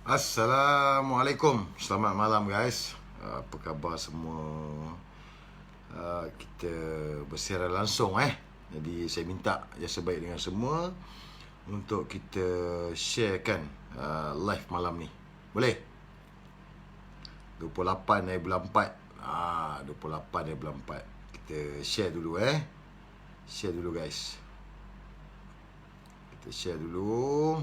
Assalamualaikum. Selamat malam guys. Apa khabar semua? Kita bersiaran langsung Jadi saya minta jasa baik dengan semua untuk kita sharekan live malam ni. Boleh? 28 hari bulan 4. 28 hari bulan 4. Kita share dulu Share dulu guys. Kita share dulu.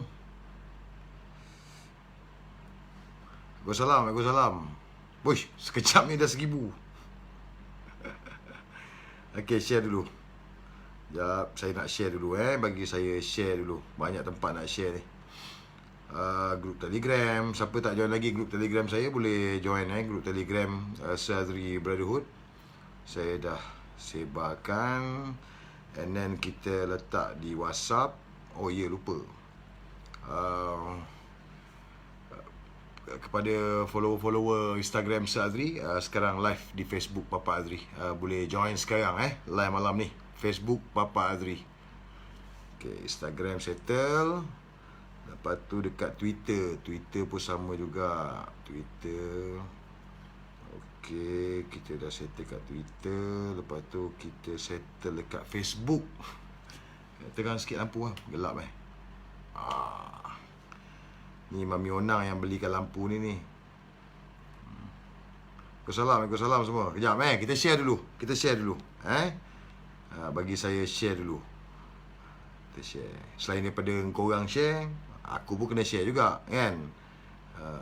Waalaikumsalam. Wuih, sekejap ni dah 1000. Okey, share dulu. Sekejap, saya nak share dulu Bagi saya share dulu. Banyak tempat nak share ni. Grup Telegram. Siapa tak join lagi grup Telegram saya, boleh join grup Telegram Sadri Brotherhood. Saya dah sebarkan. And then kita letak di WhatsApp. Oh ya, lupa. Kepada follower-follower Instagram Azri, sekarang live di Facebook Papa Azri. Boleh join sekarang live malam ni. Facebook Papa Azri. Okay, Instagram settle. Lepas tu dekat Twitter. Twitter pun sama juga. Twitter. Okay, kita dah settle kat Twitter. Lepas tu kita settle dekat Facebook. Tekan sikit lampu gelap Ni Mami Onang yang belikan lampu ni. Waalaikumsalam semua. Kejap kita share dulu. Bagi saya share dulu. Kita share. Selain daripada korang share, aku pun kena share juga kan.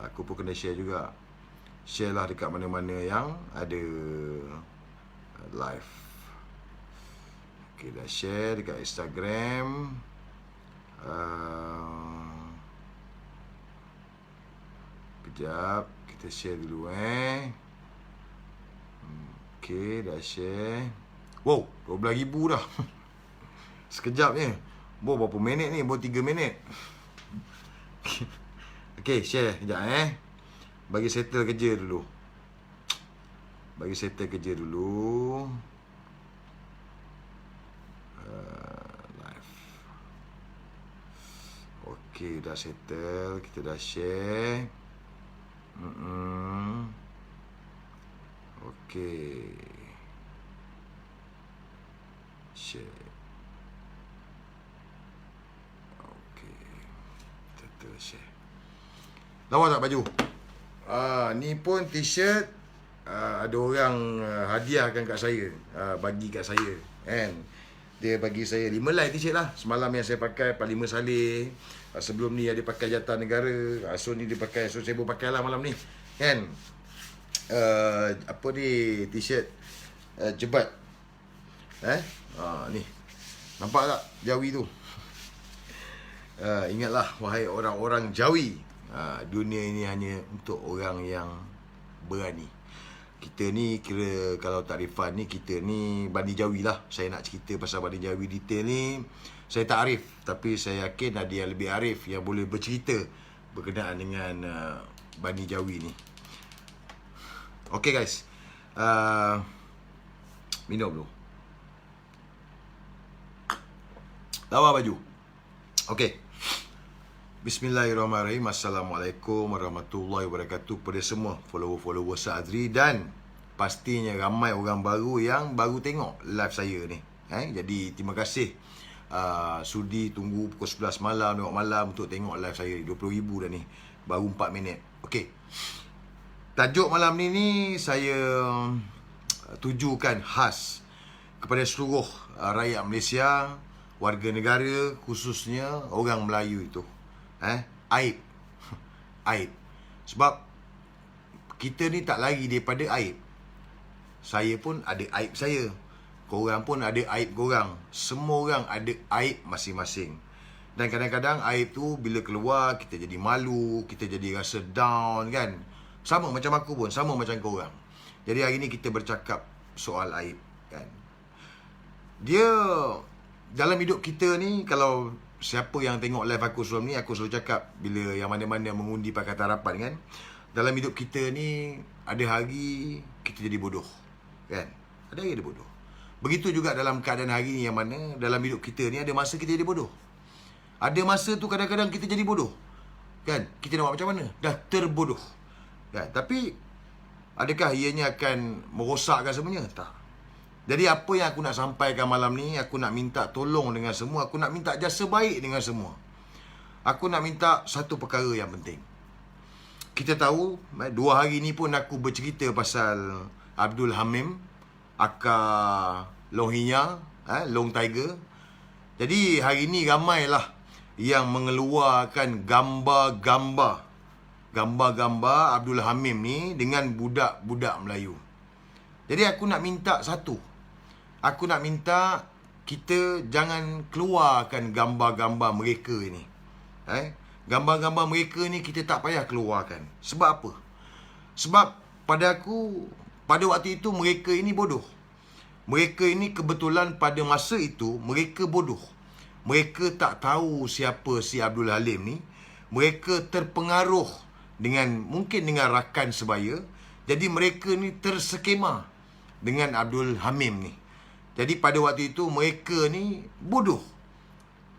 Aku pun kena share juga. Share lah dekat mana-mana yang ada live. Okay, dah share dekat Instagram. Kejap, kita share dulu Okay, dah share. Wow, 12,000 dah. Sekejap je. Berapa minit ni? 3 minit. Okay, share kejap Bagi settle kerja dulu. Live. Okay, dah settle. Kita dah share. Okay. Share. Okay. Kita share. Lawa tak baju? Ni pun t-shirt. Ada orang hadiahkan kat saya. Bagi kat saya kan. Dia bagi saya 5 helai t-shirt lah. Semalam yang saya pakai Parlimen Saleh. Sebelum ni ada pakai Jatah Negara. So ni dia pakai. So saya pun pakai lah malam ni kan. Apa ni, t-shirt jebat ni. Nampak tak Jawi tu? Ingatlah wahai orang-orang Jawi, dunia ini hanya untuk orang yang berani. Kita ni kira kalau takrifan ni, kita ni Bani Jawi lah. Saya nak cerita pasal Bani Jawi detail ni, saya tak arif. Tapi saya yakin ada yang lebih arif yang boleh bercerita berkenaan dengan Bani Jawi ni. Okay guys, minum dulu. Lawa baju. Okay. Bismillahirrahmanirrahim. Assalamualaikum warahmatullahi wabarakatuh kepada semua follower-follower Azri, dan pastinya ramai orang baru yang baru tengok live saya ni. Jadi terima kasih sudi tunggu pukul 11 malam, tengok malam untuk tengok live saya. 20,000 dah ni. Baru 4 minit. Okey. Tajuk malam ni saya tujukan khas kepada seluruh rakyat Malaysia, warga negara, khususnya orang Melayu itu. Aib. Aib. Sebab kita ni tak lari daripada aib. Saya pun ada aib saya. Korang pun ada aib korang. Semua orang ada aib masing-masing. Dan kadang-kadang aib tu bila keluar, kita jadi malu, kita jadi rasa down kan. Sama macam aku pun, sama macam korang. Jadi hari ni kita bercakap soal aib kan. Dia dalam hidup kita ni, kalau siapa yang tengok live aku sebelum ni, aku selalu cakap bila yang mana-mana mengundi Pakatan Harapan kan, dalam hidup kita ni ada hari kita jadi bodoh kan. Ada hari dia bodoh. Begitu juga dalam keadaan hari ni, yang mana dalam hidup kita ni ada masa kita jadi bodoh. Ada masa tu kadang-kadang kita jadi bodoh Kan? Kita nak buat macam mana? Dah terbodoh. Kan? Tapi adakah ianya akan merosakkan semuanya? Tak. Jadi apa yang aku nak sampaikan malam ni, aku nak minta tolong dengan semua, aku nak minta jasa baik dengan semua. Aku nak minta satu perkara yang penting. Kita tahu 2 hari ni pun aku bercerita pasal Abdul Hamim, akar Long Hinya, Long Tiger. Jadi hari ni ramailah yang mengeluarkan gambar-gambar Abdul Hamim ni dengan budak-budak Melayu. Jadi aku nak minta satu. Aku nak minta kita jangan keluarkan gambar-gambar mereka ini. Gambar-gambar mereka ni kita tak payah keluarkan. Sebab apa? Sebab pada aku, pada waktu itu mereka ini bodoh. Mereka ini kebetulan pada masa itu mereka bodoh. Mereka tak tahu siapa si Abdul Halim ni. Mereka terpengaruh mungkin dengan rakan sebaya. Jadi mereka ni terskema dengan Abdul Hamim ni. Jadi pada waktu itu mereka ni bodoh.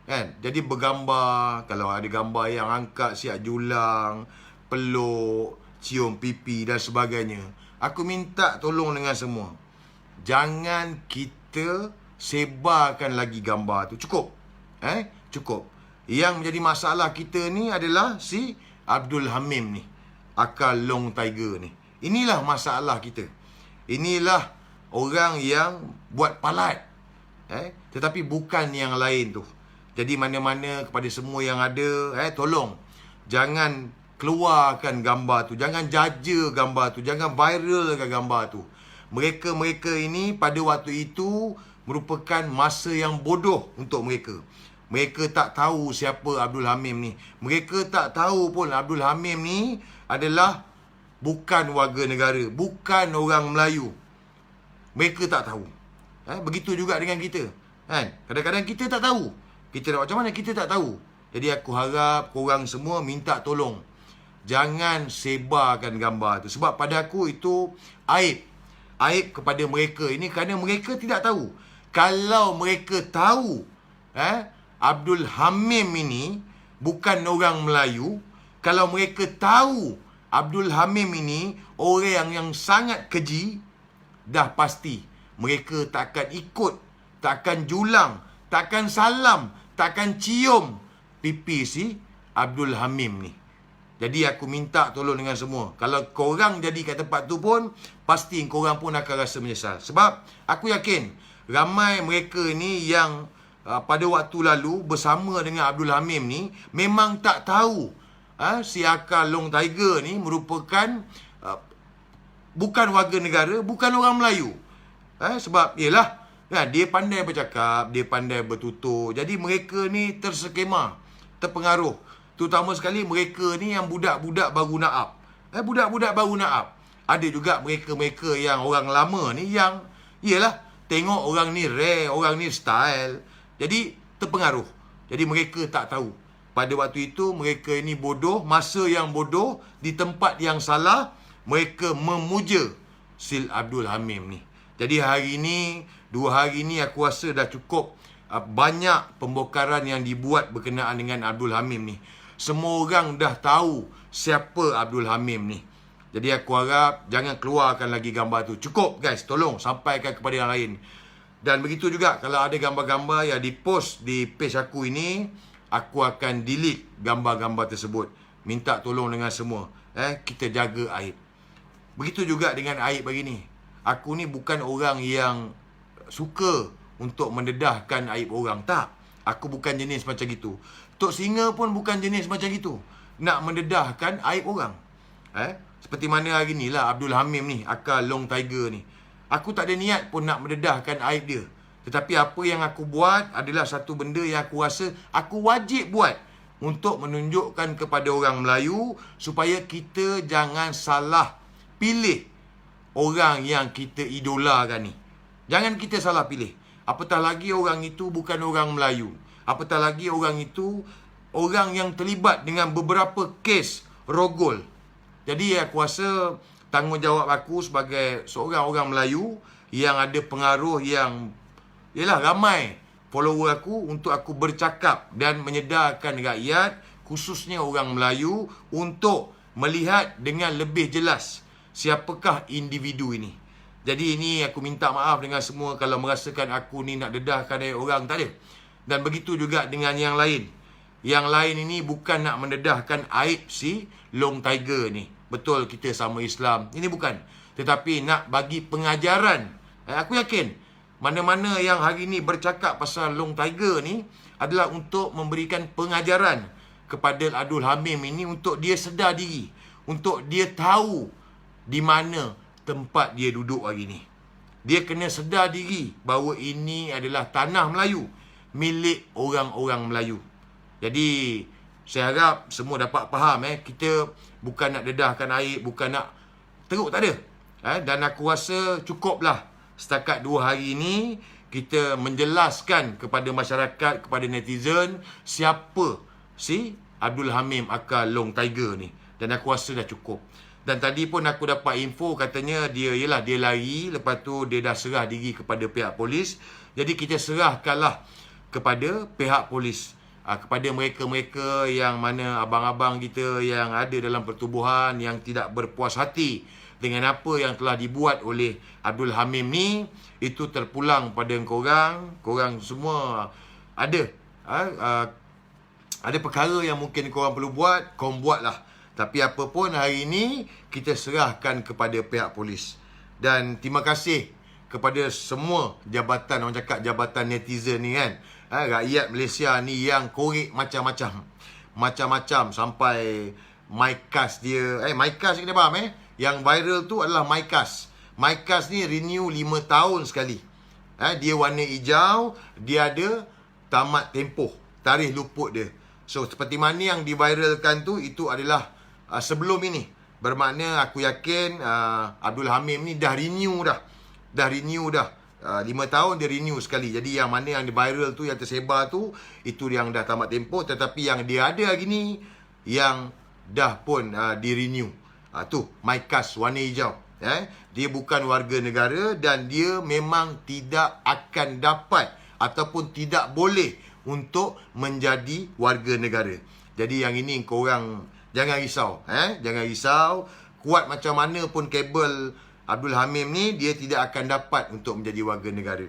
Kan? Jadi bergambar, kalau ada gambar yang angkat siap julang, peluk, cium pipi dan sebagainya. Aku minta tolong dengan semua. Jangan kita sebarkan lagi gambar tu. Cukup. Cukup. Yang menjadi masalah kita ni adalah si Abdul Hamim ni, akar Long Tiger ni. Inilah masalah kita. Inilah orang yang buat palat. Tetapi bukan yang lain tu. Jadi mana-mana kepada semua yang ada, tolong jangan keluarkan gambar tu, jangan jaja gambar tu, jangan viralkan gambar tu. Mereka-mereka ini pada waktu itu merupakan masa yang bodoh untuk mereka. Mereka tak tahu siapa Abdul Hamim ni. Mereka tak tahu pun Abdul Hamim ni adalah bukan warga negara, bukan orang Melayu. Mereka tak tahu. Begitu juga dengan kita. Kadang-kadang kita tak tahu. Kita nak macam mana, kita tak tahu. Jadi aku harap korang semua minta tolong. Jangan sebarkan gambar tu. Sebab pada aku itu aib. Aib kepada mereka ini kerana mereka tidak tahu. Kalau mereka tahu Abdul Hamim ini bukan orang Melayu, kalau mereka tahu Abdul Hamim ini orang yang sangat keji, dah pasti mereka takkan ikut, takkan julang, takkan salam, takkan cium pipi si Abdul Hamim ni. Jadi aku minta tolong dengan semua. Kalau korang jadi kat tempat tu pun, pasti korang pun akan rasa menyesal. Sebab aku yakin ramai mereka ni yang pada waktu lalu bersama dengan Abdul Hamim ni memang tak tahu si akar Long Tiger ni merupakan bukan warga negara, bukan orang Melayu. Sebab yelah, dia pandai bercakap, dia pandai bertutur. Jadi mereka ni terskema, terpengaruh. Terutama sekali mereka ni yang budak-budak baru naap. Budak-budak baru naap. Ada juga mereka-mereka yang orang lama ni yang yelah, tengok orang ni rare, orang ni style. Jadi terpengaruh. Jadi mereka tak tahu. Pada waktu itu mereka ini bodoh, masa yang bodoh, di tempat yang salah. Mereka memuja Sil Abdul Hamim ni. Jadi hari ni, 2 hari ni aku rasa dah cukup banyak pembokaran yang dibuat berkenaan dengan Abdul Hamim ni. Semua orang dah tahu siapa Abdul Hamim ni. Jadi aku harap jangan keluarkan lagi gambar tu. Cukup guys, tolong sampaikan kepada yang lain. Dan begitu juga kalau ada gambar-gambar yang dipost di page aku ini, aku akan delete gambar-gambar tersebut. Minta tolong dengan semua. Kita jaga aib. Begitu juga dengan aib begini. Aku ni bukan orang yang suka untuk mendedahkan aib orang. Tak. Aku bukan jenis macam itu. Tok Singa pun bukan jenis macam itu. Nak mendedahkan aib orang. Seperti mana hari ni lah Abdul Hamim ni, akar Long Tiger ni. Aku tak ada niat pun nak mendedahkan aib dia. Tetapi apa yang aku buat adalah satu benda yang aku rasa aku wajib buat. Untuk menunjukkan kepada orang Melayu supaya kita jangan salah pilih orang yang kita idolakan ni. Jangan kita salah pilih. Apatah lagi orang itu bukan orang Melayu. Apatah lagi orang itu orang yang terlibat dengan beberapa kes rogol. Jadi aku rasa tanggungjawab aku sebagai seorang orang Melayu yang ada pengaruh yang ramai follower aku, untuk aku bercakap dan menyedarkan rakyat khususnya orang Melayu untuk melihat dengan lebih jelas siapakah individu ini. Jadi ini aku minta maaf dengan semua kalau merasakan aku ni nak dedahkan orang, tak ada. Dan begitu juga dengan yang lain. Yang lain ini bukan nak mendedahkan aib si Long Tiger ni. Betul kita sama Islam. Ini bukan. Tetapi nak bagi pengajaran. Aku yakin mana-mana yang hari ni bercakap pasal Long Tiger ni adalah untuk memberikan pengajaran kepada Abdul Hamim ini untuk dia sedar diri. Untuk dia tahu di mana tempat dia duduk hari ni. Dia kena sedar diri bahawa ini adalah tanah Melayu, milik orang-orang Melayu. Jadi saya harap semua dapat faham. Kita bukan nak dedahkan aib, bukan nak teruk, tak ada. Dan aku rasa cukuplah setakat 2 hari ini kita menjelaskan kepada masyarakat, kepada netizen siapa si Abdul Hamim aka Long Tiger ni. Dan aku rasa dah cukup. Dan tadi pun aku dapat info katanya dia lari, lepas tu dia dah serah diri kepada pihak polis. Jadi kita serahkanlah kepada pihak polis, kepada mereka-mereka yang mana abang-abang kita yang ada dalam pertubuhan yang tidak berpuas hati dengan apa yang telah dibuat oleh Abdul Hamim ni. Itu terpulang pada korang semua ada perkara yang mungkin korang perlu buat, korang buatlah. Tapi apa pun hari ini kita serahkan kepada pihak polis. Dan terima kasih kepada semua jabatan, orang cakap jabatan netizen ni kan. Rakyat Malaysia ni yang korek macam-macam. Macam-macam sampai MyCas dia. MyCas kita faham Yang viral tu adalah MyCas. MyCas ni renew 5 tahun sekali. Dia warna hijau, dia ada tamat tempoh, tarikh luput dia. So seperti mana yang diviralkan tu, itu adalah sebelum ini. Bermakna aku yakin Abdul Hamim ni dah renew dah. 5 tahun dia renew sekali. Jadi yang mana yang viral tu, yang tersebar tu, itu yang dah tamat tempoh. Tetapi yang dia ada hari ni, yang dah pun di renew. Tu MyCas warna hijau. Dia bukan warga negara dan dia memang tidak akan dapat ataupun tidak boleh untuk menjadi warga negara. Jadi yang ini korang jangan risau. Jangan risau. Kuat macam mana pun kabel Abdul Hamim ni, dia tidak akan dapat untuk menjadi warga negara.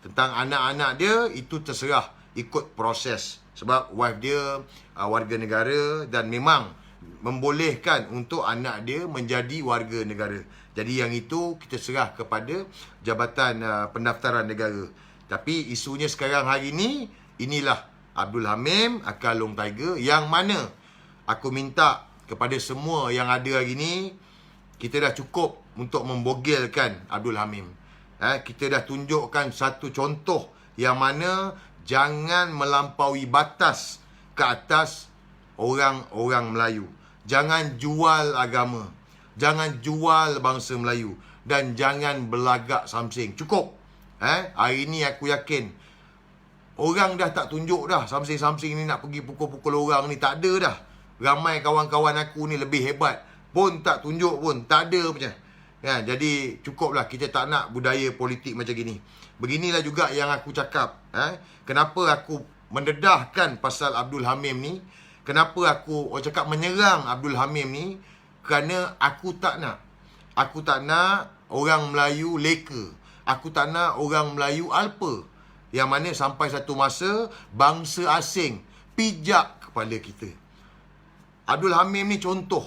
Tentang anak-anak dia, itu terserah ikut proses. Sebab wife dia warga negara dan memang membolehkan untuk anak dia menjadi warga negara. Jadi yang itu kita serah kepada Jabatan Pendaftaran Negara. Tapi isunya sekarang hari ini, inilah Abdul Hamim aka Long Tiger, yang mana aku minta kepada semua yang ada hari ini, kita dah cukup untuk membogilkan Abdul Hamim. Kita dah tunjukkan satu contoh yang mana jangan melampaui batas ke atas orang-orang Melayu. Jangan jual agama, jangan jual bangsa Melayu, dan jangan belagak samsing. Cukup. Hari ini aku yakin orang dah tak tunjuk dah samsing-samsing ni nak pergi pukul-pukul orang ni. Tak ada dah. Ramai kawan-kawan aku ni lebih hebat pun tak tunjuk pun, tak ada punya. Jadi cukuplah, kita tak nak budaya politik macam gini. Beginilah juga yang aku cakap. Kenapa aku mendedahkan pasal Abdul Hamim ni? Kenapa aku cakap menyerang Abdul Hamim ni? Kerana aku tak nak orang Melayu leka. Aku tak nak orang Melayu alpa. Yang mana sampai satu masa bangsa asing pijak kepala kita. Abdul Hamim ni contoh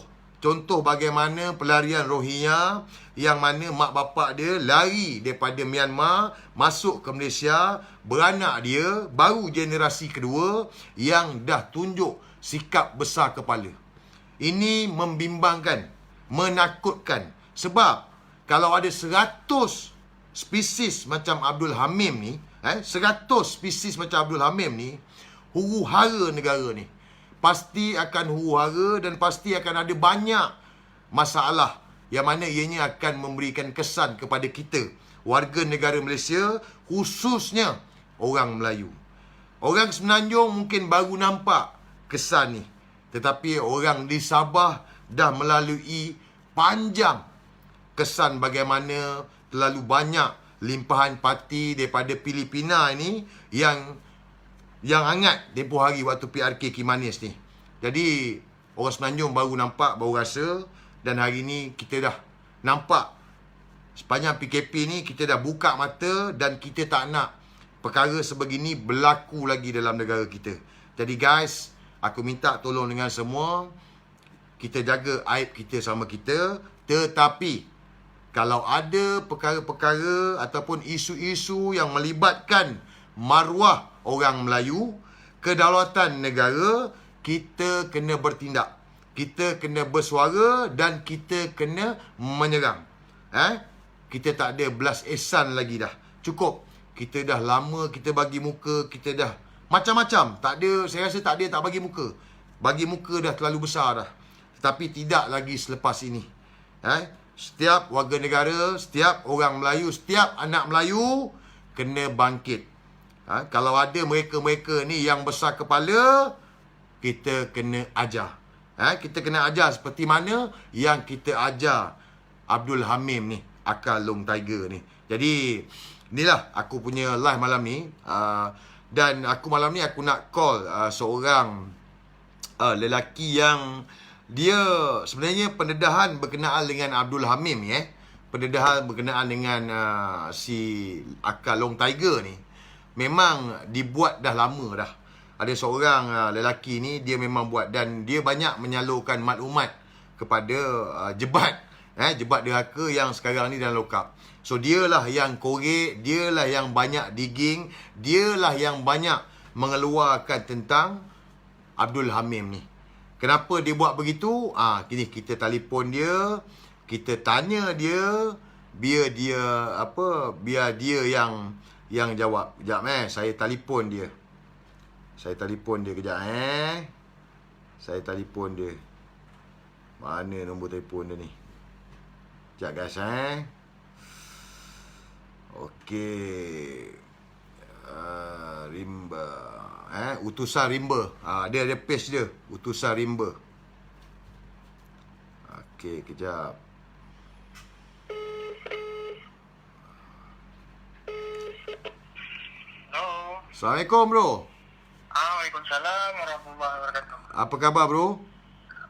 bagaimana pelarian Rohingya, yang mana mak bapak dia lari daripada Myanmar masuk ke Malaysia. Beranak dia baru generasi kedua yang dah tunjuk sikap besar kepala. Ini membimbangkan, menakutkan. Sebab kalau ada 100 spesies macam Abdul Hamim ni, 100 spesies macam Abdul Hamim ni, huru-hara negara ni. Pasti akan huru-hara dan pasti akan ada banyak masalah yang mana ianya akan memberikan kesan kepada kita, warga negara Malaysia, khususnya orang Melayu. Orang Semenanjung mungkin baru nampak kesan ni, tetapi orang di Sabah dah melalui panjang kesan bagaimana terlalu banyak limpahan parti daripada Filipina ini yang hangat tempoh hari waktu PRK Kimanis ni. Jadi orang Semenanjung baru nampak, baru rasa, dan hari ni kita dah nampak sepanjang PKP ni kita dah buka mata dan kita tak nak perkara sebegini berlaku lagi dalam negara kita. Jadi guys, aku minta tolong dengan semua, kita jaga aib kita sama kita, tetapi kalau ada perkara-perkara ataupun isu-isu yang melibatkan maruah orang Melayu, kedaulatan negara, kita kena bertindak. Kita kena bersuara dan kita kena menyerang. Kita tak ada belas ehsan lagi dah. Cukup. Kita dah lama kita bagi muka, kita dah macam-macam. Tak ada, saya rasa tak ada tak bagi muka. Bagi muka dah terlalu besar dah. Tetapi tidak lagi selepas ini. Setiap warga negara, setiap orang Melayu, setiap anak Melayu kena bangkit. Kalau ada mereka-mereka ni yang besar kepala, kita kena ajar. Kita kena ajar seperti mana yang kita ajar Abdul Hamim ni, Akal Long Tiger ni. Jadi, inilah aku punya live malam ni. Dan aku malam ni aku nak call seorang lelaki yang dia sebenarnya pendedahan berkenaan dengan Abdul Hamim ni. Pendedahan berkenaan dengan si Akal Long Tiger ni memang dibuat dah lama dah. Ada seorang lelaki ni dia memang buat dan dia banyak menyalurkan maklumat kepada jebat jebat derhaka yang sekarang ni dalam lokap. So dialah yang korek, dialah yang banyak digging, dialah yang banyak mengeluarkan tentang Abdul Hamim ni. Kenapa dia buat begitu? Kini kita telefon dia, kita tanya dia, biar dia yang jawab. Kejap saya telefon dia. Saya telefon dia kejap Saya telefon dia. Mana nombor telefon dia ni? Sekejap guys Okey. Rimba. Utusan Rimba. Dia ada page dia. Utusan Rimba. Okey, kejap. Hello. Assalamualaikum bro. Waalaikumsalam warahmatullahi wabarakatuh. Apa khabar bro?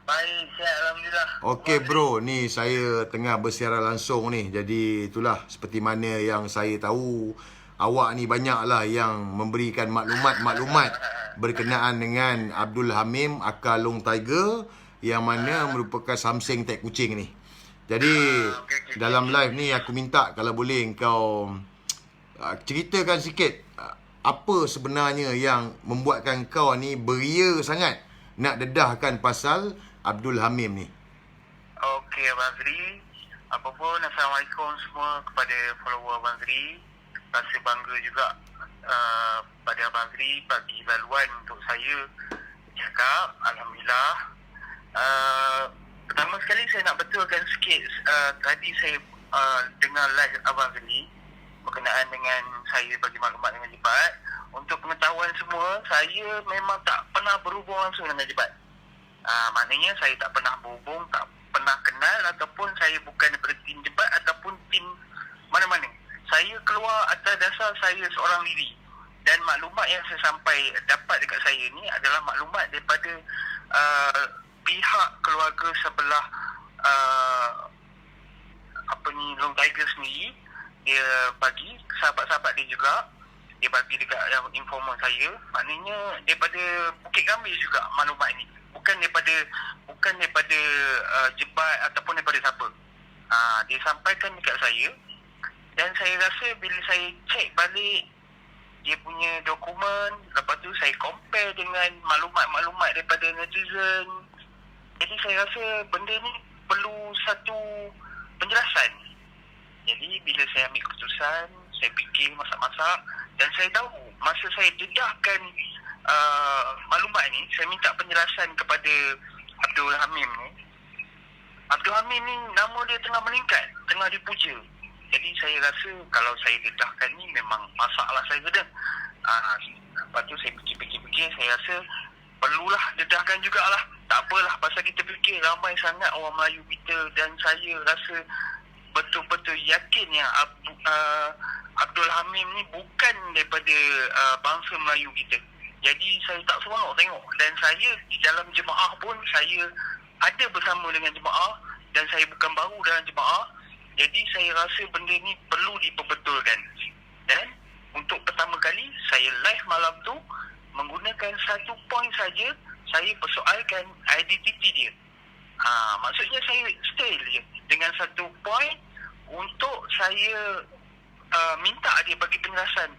Baik, sihat alhamdulillah. Okey bro, ni saya tengah bersiaran langsung ni. Jadi itulah seperti mana yang saya tahu, awak ni banyaklah yang memberikan maklumat-maklumat berkenaan dengan Abdul Hamim Akal Long Tiger yang mana merupakan Samseng tek kucing ni. Jadi dalam live ni aku minta kalau boleh kau ceritakan sikit apa sebenarnya yang membuatkan kau ni beria sangat nak dedahkan pasal Abdul Hamim ni. Okey Abang Azri. Apa pun, Assalamualaikum semua kepada follower Abang Azri. Rasa bangga juga pada Abang Azri bagi laluan untuk saya cakap. Alhamdulillah. Pertama sekali saya nak betulkan sikit. Tadi saya dengar live Abang Azri berkenaan dengan saya bagi maklumat dengan Jebat. Untuk pengetahuan semua, saya memang tak pernah berhubung langsung dengan Jebat. Maknanya saya tak pernah berhubung, tak pernah kenal ataupun saya bukan daripada tim Jebat ataupun tim mana-mana. Saya keluar atas dasar saya seorang diri. Dan maklumat yang saya sampai dapat dekat saya ni adalah maklumat daripada pihak keluarga sebelah Long Tiger sendiri. Dia bagi sahabat-sahabat dia juga, dia bagi dekat yang informan saya. Maknanya daripada Bukit Gambir juga maklumat ni, bukan daripada Jebat ataupun daripada siapa. Dia sampaikan dekat saya. Dan saya rasa bila saya cek balik dia punya dokumen, lepas tu saya compare dengan maklumat-maklumat daripada netizen, jadi saya rasa benda ni perlu satu penjelasan. Jadi bila saya ambil keputusan, saya fikir masak-masak dan saya tahu masa saya dedahkan maklumat ni, saya minta penjelasan kepada Abdul Hamim ni. Abdul Hamim ni nama dia tengah meningkat, tengah dipuja. Jadi saya rasa kalau saya dedahkan ni memang masalah saya kena. Lepas tu saya fikir-fikir, saya rasa perlulah dedahkan jugalah. Tak apalah, pasal kita fikir ramai sangat orang Melayu kita dan saya rasa betul-betul yakin yang Abdul Hamim ni bukan daripada bangsa Melayu kita. Jadi saya tak seronok tengok. Dan saya di dalam jemaah pun saya ada bersama dengan jemaah dan saya bukan baru dalam jemaah. Jadi saya rasa benda ni perlu diperbetulkan. Dan untuk pertama kali saya live malam tu menggunakan satu poin saja, saya persoalkan identiti dia. Maksudnya saya stay je dengan satu poin untuk saya minta dia bagi penjelasan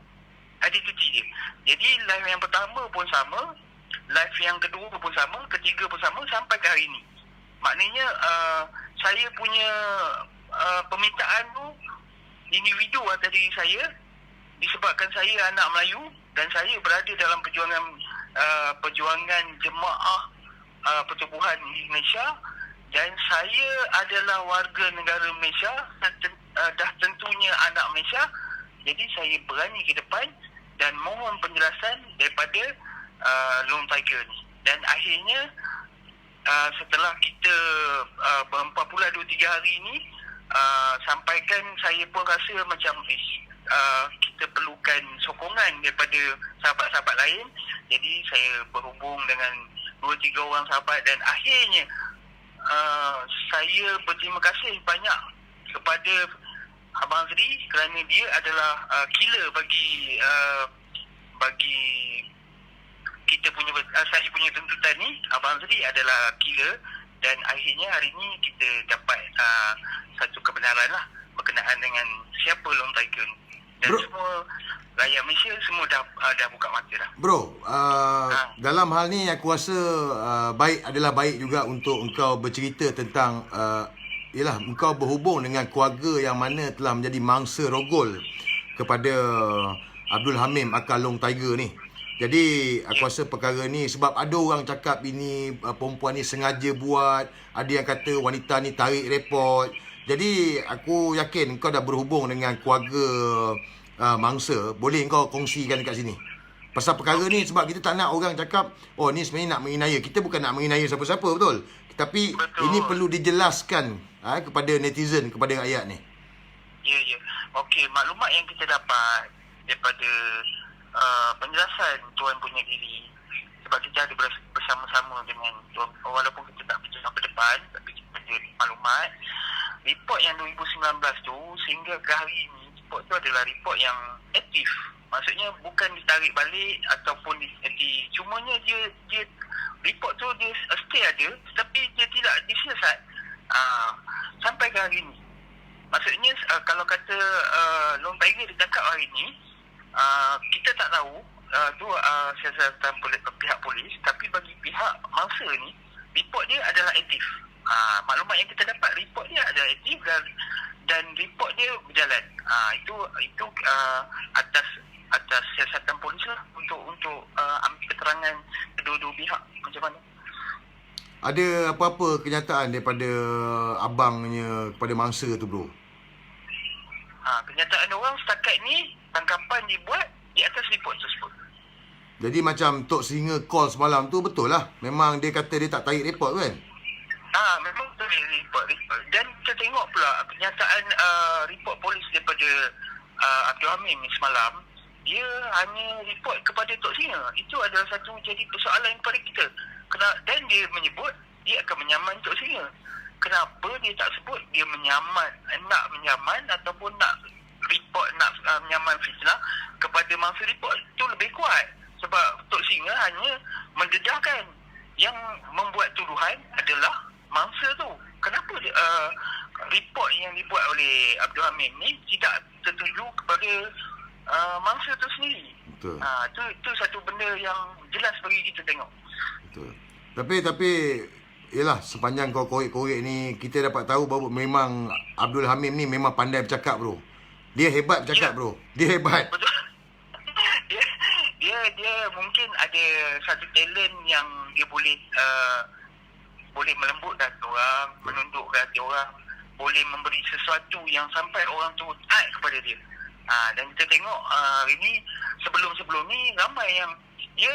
identiti dia. Jadi live yang pertama pun sama, live yang kedua pun sama, ketiga pun sama sampai ke hari ini. Maknanya saya punya permintaan tu individu atas diri saya disebabkan saya anak Melayu dan saya berada dalam perjuangan jemaah pertubuhan di Malaysia dan saya adalah warga negara Malaysia dah tentunya anak Malaysia. Jadi saya berani ke depan dan mohon penjelasan daripada Lone Tiger ni. Dan akhirnya setelah kita berempat pula 2-3 hari ni sampaikan, saya pun rasa macam kita perlukan sokongan daripada sahabat-sahabat lain. Jadi saya berhubung dengan 2-3 orang sahabat dan akhirnya saya berterima kasih banyak kepada Abang Azri kerana dia adalah killer bagi kita punya saya punya tuntutan ni. Abang Azri adalah killer dan akhirnya hari ni kita dapat satu kebenaran lah berkenaan dengan siapa Lone Tiger ni. Dan bro, semua rakyat Malaysia semua dah buka mata dah. Bro, dalam hal ni aku rasa adalah baik juga untuk engkau bercerita tentang ialah engkau berhubung dengan keluarga yang mana telah menjadi mangsa rogol kepada Abdul Hamim akal Lone Tiger ni. Jadi aku rasa perkara ni sebab ada orang cakap ini perempuan ni sengaja buat, ada yang kata wanita ni tarik report. Jadi aku yakin kau dah berhubung dengan keluarga mangsa. Boleh kau kongsikan dekat sini pasal perkara ni, sebab kita tak nak orang cakap oh ni sebenarnya nak menginaya. Kita bukan nak menginaya siapa-siapa, betul? Tapi betul, ini perlu dijelaskan kepada netizen, kepada rakyat ni. Ya. Okey, maklumat yang kita dapat daripada penjelasan Tuan punya diri, sebab kita ada bersama-sama dengan Tuan, walaupun kita tak berjumpa ke depan, tapi kita ada maklumat. Report yang 2019 tu sehingga ke hari ini, report tu adalah report yang aktif. Maksudnya bukan ditarik balik ataupun cumanya dia report tu dia stay ada, tetapi dia tidak disiasat sampai ke hari ini. Maksudnya kalau kata Lone Tiger dia cakap hari ini, kita tak tahu tu siasatan pihak polis, tapi bagi pihak mangsa ni report dia adalah aktif. Maklumat yang kita dapat, report dia adalah aktif dan report dia berjalan. Itu atas siasatan polis lah untuk ambil keterangan kedua-dua pihak macam mana. Ada apa-apa kenyataan daripada abangnya kepada mangsa tu, bro? Kenyataan orang setakat ni, tangkapan dibuat di atas report tersebut. Jadi macam Tok Singa call semalam tu betul lah. Memang dia kata dia tak tarik report kan? Memang betul report. Dan kita tengok pula kenyataan report polis daripada Abdul Hamim semalam. Dia hanya report kepada Tok Singa. Itu adalah satu jadi persoalan kepada kita. Dan dia menyebut dia akan menyaman Tok Singa. Kenapa dia tak sebut dia nak menyaman ataupun nak report, nak menyaman fitnah kepada mangsa report? Itu lebih kuat. Sebab Tok Singa hanya mendedahkan, yang membuat tuduhan adalah mangsa tu. Kenapa report yang dibuat oleh Abdul Hamim ni tidak tertuju kepada mangsa tu sendiri? Betul. Itu satu benda yang jelas bagi kita tengok. Betul. Tapi yalah, sepanjang kau korek-korek ni, kita dapat tahu bahawa memang Abdul Hamim ni memang pandai bercakap, bro. Dia hebat bercakap, bro. Dia hebat. Betul. Dia mungkin ada satu talent yang dia boleh melembutkan orang, menundukkan hati orang, boleh memberi sesuatu yang sampai orang tu taat kepada dia. Dan kita tengok hari ni, sebelum ni ramai yang dia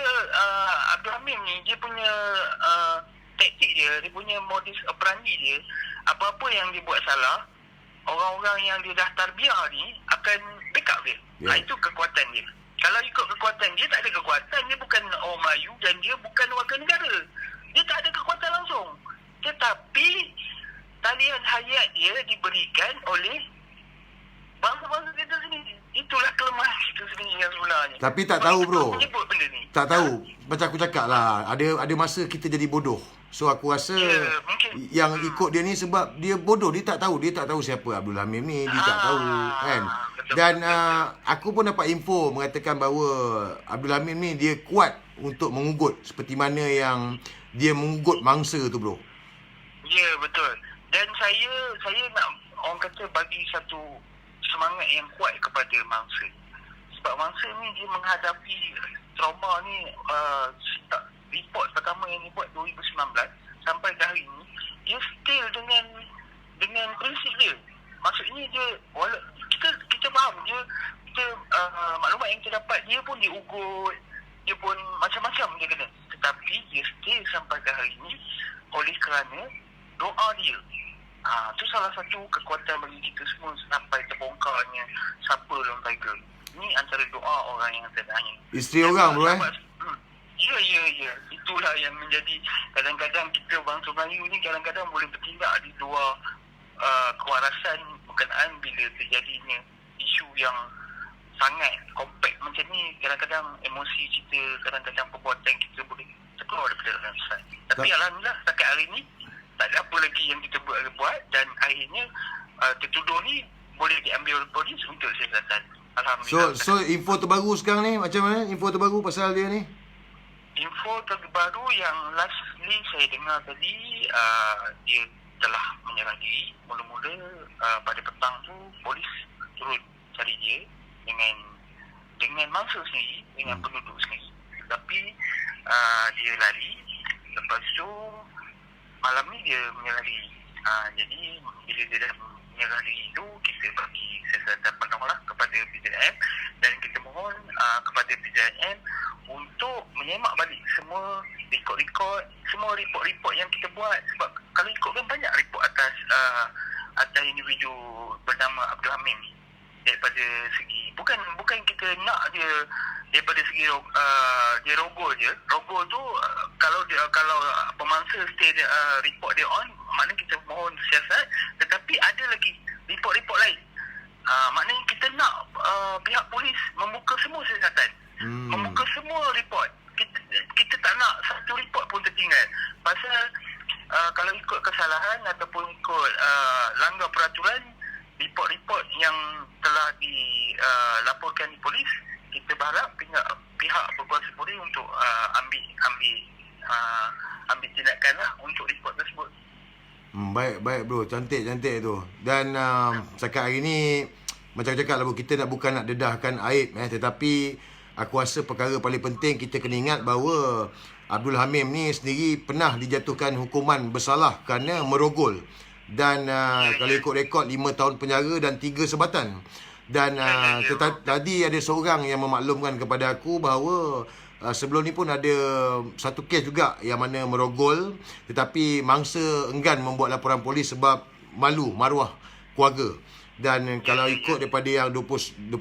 Abdul Hamim ni, dia punya taktik dia punya modus operandi dia, apa-apa yang dia buat salah, orang-orang yang dia dah tarbiyah ni akan backup dia. Itu kekuatan dia. Kalau ikut kekuatan, dia tak ada kekuatan. Dia bukan orang Melayu dan dia bukan warga negara. Dia tak ada kekuatan langsung. Tetapi talian hayat dia diberikan oleh bangsa-bangsa kita sendiri. Itulah kelemahan kita sendiri yang sebenarnya. Tapi tak tahu bro. Menyebut benda ni. Tak tahu. Macam aku cakap lah, ada masa kita jadi bodoh. So aku rasa mungkin. yang ikut dia ni sebab dia bodoh, dia tak tahu siapa Abdul Hamim ni, dia tak tahu kan. Betul, Dan aku pun dapat info mengatakan bahawa Abdul Hamim ni dia kuat untuk mengugut seperti mana yang dia mengugut mangsa tu bro. Ya, betul. Dan saya nak orang kata bagi satu semangat yang kuat kepada mangsa. Sebab mangsa ni dia menghadapi trauma ni, report pertama yang dibuat 2019 sampai ke hari ni, dia still dengan prinsip dia. Maksudnya dia kita faham dia, maklumat yang kita dapat, dia pun diugut, dia pun macam-macam dia kena. Tetapi dia still sampai ke hari ni oleh kerana doa dia. Itu salah satu kekuatan bagi kita semua sampai terbongkarnya siapa Lone Tiger. Ini antara doa orang yang terbanyak. Isteri orang bro Ya. Itulah yang menjadi kadang-kadang kita bangsa Melayu ni kadang-kadang boleh bertindak di luar kewarasan berkenaan bila terjadinya isu yang sangat kompleks macam ni. Kadang-kadang emosi kita, kadang-kadang perbuatan kita boleh terkeluar daripada dalam sat. Tapi alhamdulillah setakat hari ni tak ada apa lagi yang kita buat dan akhirnya tertuduh ni boleh diambil oleh polis untuk siasatan. Alhamdulillah. So info terbaru sekarang ni macam mana? Info terbaru pasal dia ni? Info terbaru yang lastly saya dengar tadi, dia telah menyerah diri. Mula-mula pada petang tu polis turut cari dia dengan mangsa sendiri, dengan penduduk sendiri. Tapi dia lari. Lepas tu malam ni dia menyerah diri. Jadi bila dia dah menyerah diri tu, kita bagi siasatan penuh lah kepada PJM dan kita mohon kepada PJM untuk menyemak balik semua rekod-rekod, semua report-report yang kita buat. Sebab kalau ikutkan banyak report atas individu bernama Abdul Hamim ni. Daripada segi bukan kita nak dia daripada segi dia rogol je. Rogol tu kalau pemangsa stay report dia on, maknanya kita mohon siasat. Tetapi ada lagi report-report lain. Maknanya kita nak pihak polis membuka semua siasatan, membuka semua report. Kita tak nak satu report pun tertinggal. Pasal kalau ikut kesalahan ataupun ikut langgar peraturan, report-report yang telah dilaporkan di polis, kita berharap pihak berkuasa polis untuk ambil tindakan lah untuk report tersebut. Baik bro, cantik tu. Dan setakat hari ni macam cakap lah bro, kita bukan nak dedahkan aib tetapi aku rasa perkara paling penting kita kena ingat bahawa Abdul Hamim ni sendiri pernah dijatuhkan hukuman bersalah kerana merogol. Dan kalau ikut rekod 5 tahun penjara dan 3 sebatan. Dan tadi ada seorang yang memaklumkan kepada aku bahawa sebelum ni pun ada satu kes juga yang mana merogol, tetapi mangsa enggan membuat laporan polis sebab malu maruah keluarga. Dan kalau ikut daripada yang 26/9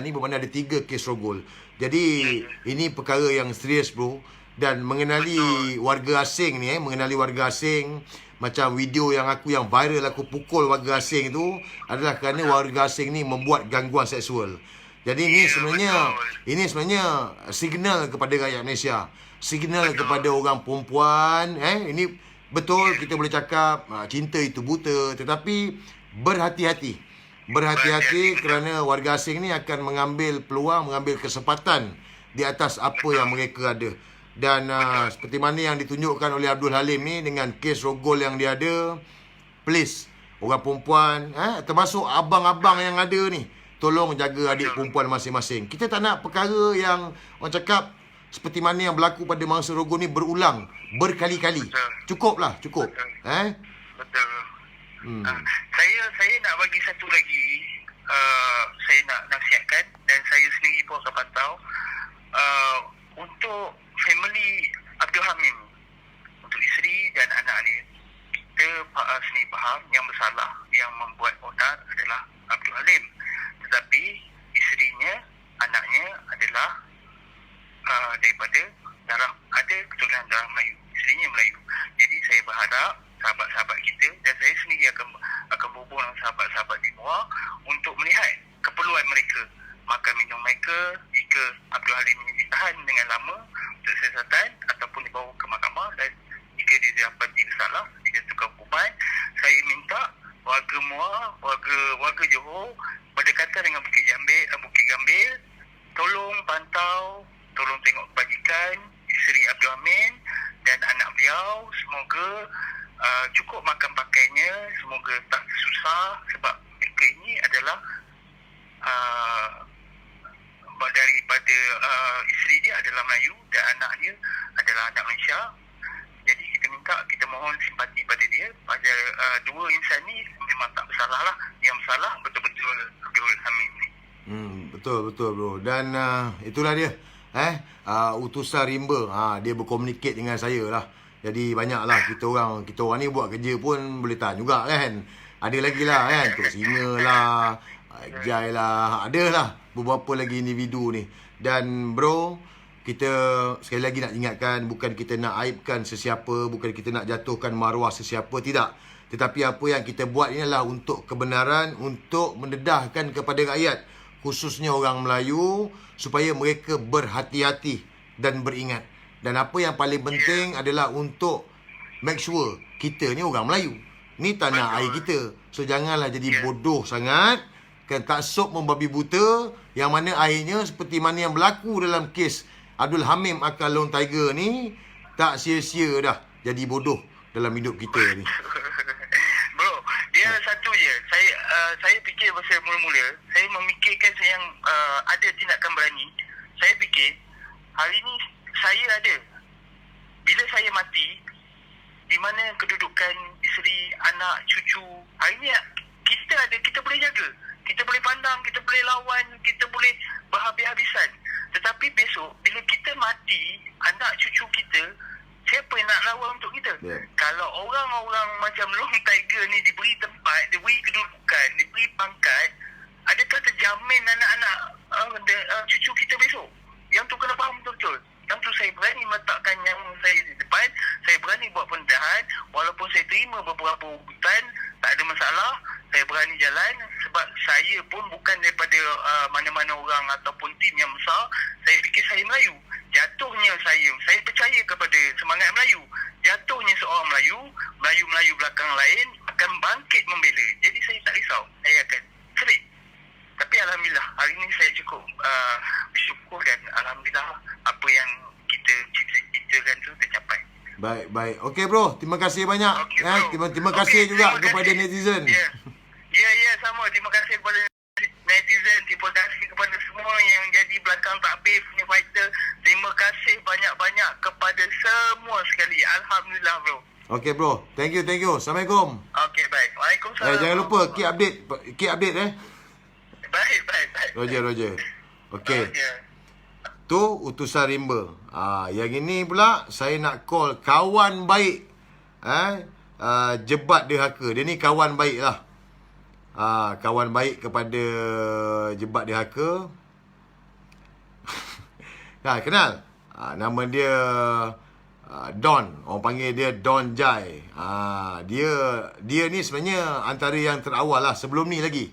ni bermakna ada 3 kes rogol. Jadi ini perkara yang serius bro. Dan mengenali warga asing ni mengenali warga asing, macam video yang viral aku pukul warga asing tu adalah kerana warga asing ni membuat gangguan seksual. Jadi ini sebenarnya signal kepada rakyat Malaysia, signal kepada orang perempuan. Ini betul kita boleh cakap cinta itu buta, tetapi berhati-hati kerana warga asing ni akan mengambil peluang, mengambil kesempatan di atas apa yang mereka ada. Dan seperti mana yang ditunjukkan oleh Abdul Halim ni dengan kes rogol yang dia ada, please orang perempuan termasuk abang-abang yang ada ni, tolong jaga adik perempuan masing-masing. Kita tak nak perkara yang orang cakap seperti mana yang berlaku pada mangsa rogol ni berulang berkali-kali. Cukup. Betul. Saya nak bagi satu lagi, saya nak nasihatkan dan saya sendiri pun akan pantau untuk family Abdul Hamim, untuk isteri dan anak dia. Kita sendiri faham yang bersalah, yang membuat onar adalah Abdul Halim. Tetapi isterinya, anaknya daripada ada keturunan darah Melayu, isterinya Melayu. Jadi saya berharap sahabat-sahabat kita dan saya sendiri akan berhubung dengan sahabat-sahabat di luar untuk melihat keperluan mereka, makan minum mereka. Jika Abdul Halim ini ditahan dengan lama untuk siasatan ataupun dibawa ke mahkamah, dan jika dia dapati bersalah, dijatuhkan hukuman, saya minta warga Muar, warga Johor berdekatan dengan Bukit Gambir, tolong pantau, tolong tengok kebajikan isteri Abdul Hamid dan anak beliau. Semoga cukup makan pakainya, semoga tak susah, sebab mereka ini adalah daripada isteri dia adalah Melayu dan anak dia adalah anak Malaysia. Jadi kita mohon simpati pada dia, pada dua insan ni memang tak bersalah lah. Yang bersalah betul-betul Abdul Hamid ni. Betul bro. Dan itulah dia utusan rimba. Dia berkomunikate dengan saya lah. Jadi banyaklah kita orang ni buat kerja pun boleh tahan juga kan. Ada lagi lah kan, Tok Singa lah, Jai lah, ada lah beberapa lagi individu ni. Dan bro, kita sekali lagi nak ingatkan, bukan kita nak aibkan sesiapa, bukan kita nak jatuhkan maruah sesiapa, tidak. Tetapi apa yang kita buat ini adalah untuk kebenaran, untuk mendedahkan kepada rakyat, khususnya orang Melayu, supaya mereka berhati-hati dan beringat. Dan apa yang paling penting adalah untuk make sure kita ni orang Melayu. Ni tanah air kita. So janganlah jadi bodoh sangat, kan, taksub membabi buta, yang mana akhirnya seperti mana yang berlaku dalam kes Abdul Hamid akan Lone Tiger ni, tak sia-sia dah jadi bodoh dalam hidup kita ni. Bro, dia satu je. Saya fikir pasal mula-mula, saya memikirkan yang ada tindakan berani. Saya fikir hari ni saya ada, bila saya mati, di mana kedudukan isteri, anak, cucu, hari ni kita boleh jaga, kita boleh pandang, kita boleh lawan, kita boleh berhabis-habisan. Tetapi besok bila kita mati, anak cucu kita, siapa yang nak lawan untuk kita? Kalau orang-orang macam Lone Tiger ni diberi tempat, diberi kedudukan, diberi pangkat, adakah terjamin anak-anak cucu kita besok? Yang tu kena faham betul-betul. Yang tu saya berani meletakkan yang saya di depan. Saya berani buat pendedahan. Walaupun saya terima beberapa ugutan, tak ada masalah. Saya berani jalan. Sebab saya pun bukan daripada mana-mana orang ataupun tim yang besar. Saya fikir saya Melayu. Jatuhnya saya percaya kepada semangat Melayu. Jatuhnya seorang Melayu belakang lain akan bangkit membela. Jadi saya tak risau. Saya akan serik. Tapi Alhamdulillah, hari ini saya cukup bersyukur dan Alhamdulillah apa yang kita cita-citakan tu tercapai. Baik. Okey bro, terima kasih banyak. Okay, terima kasih juga kepada netizen. Ya, sama. Terima kasih kepada netizen. Terima kasih kepada semua yang jadi belakang takbir punya fighter. Terima kasih banyak-banyak kepada semua sekali. Alhamdulillah bro. Okey bro, thank you. Assalamualaikum. Okey, baik. Waalaikumsalam. Jangan lupa keep update Baik. Roger. Okey. Tu utusan rimba. Yang ini pula saya nak call kawan baik. Jebat Derhaka. Dia ni kawan baik lah. Kawan baik kepada Jebat Derhaka. Kenal? Nama dia Don. Orang panggil dia Don Jai. Dia ni sebenarnya antara yang terawal lah sebelum ni lagi.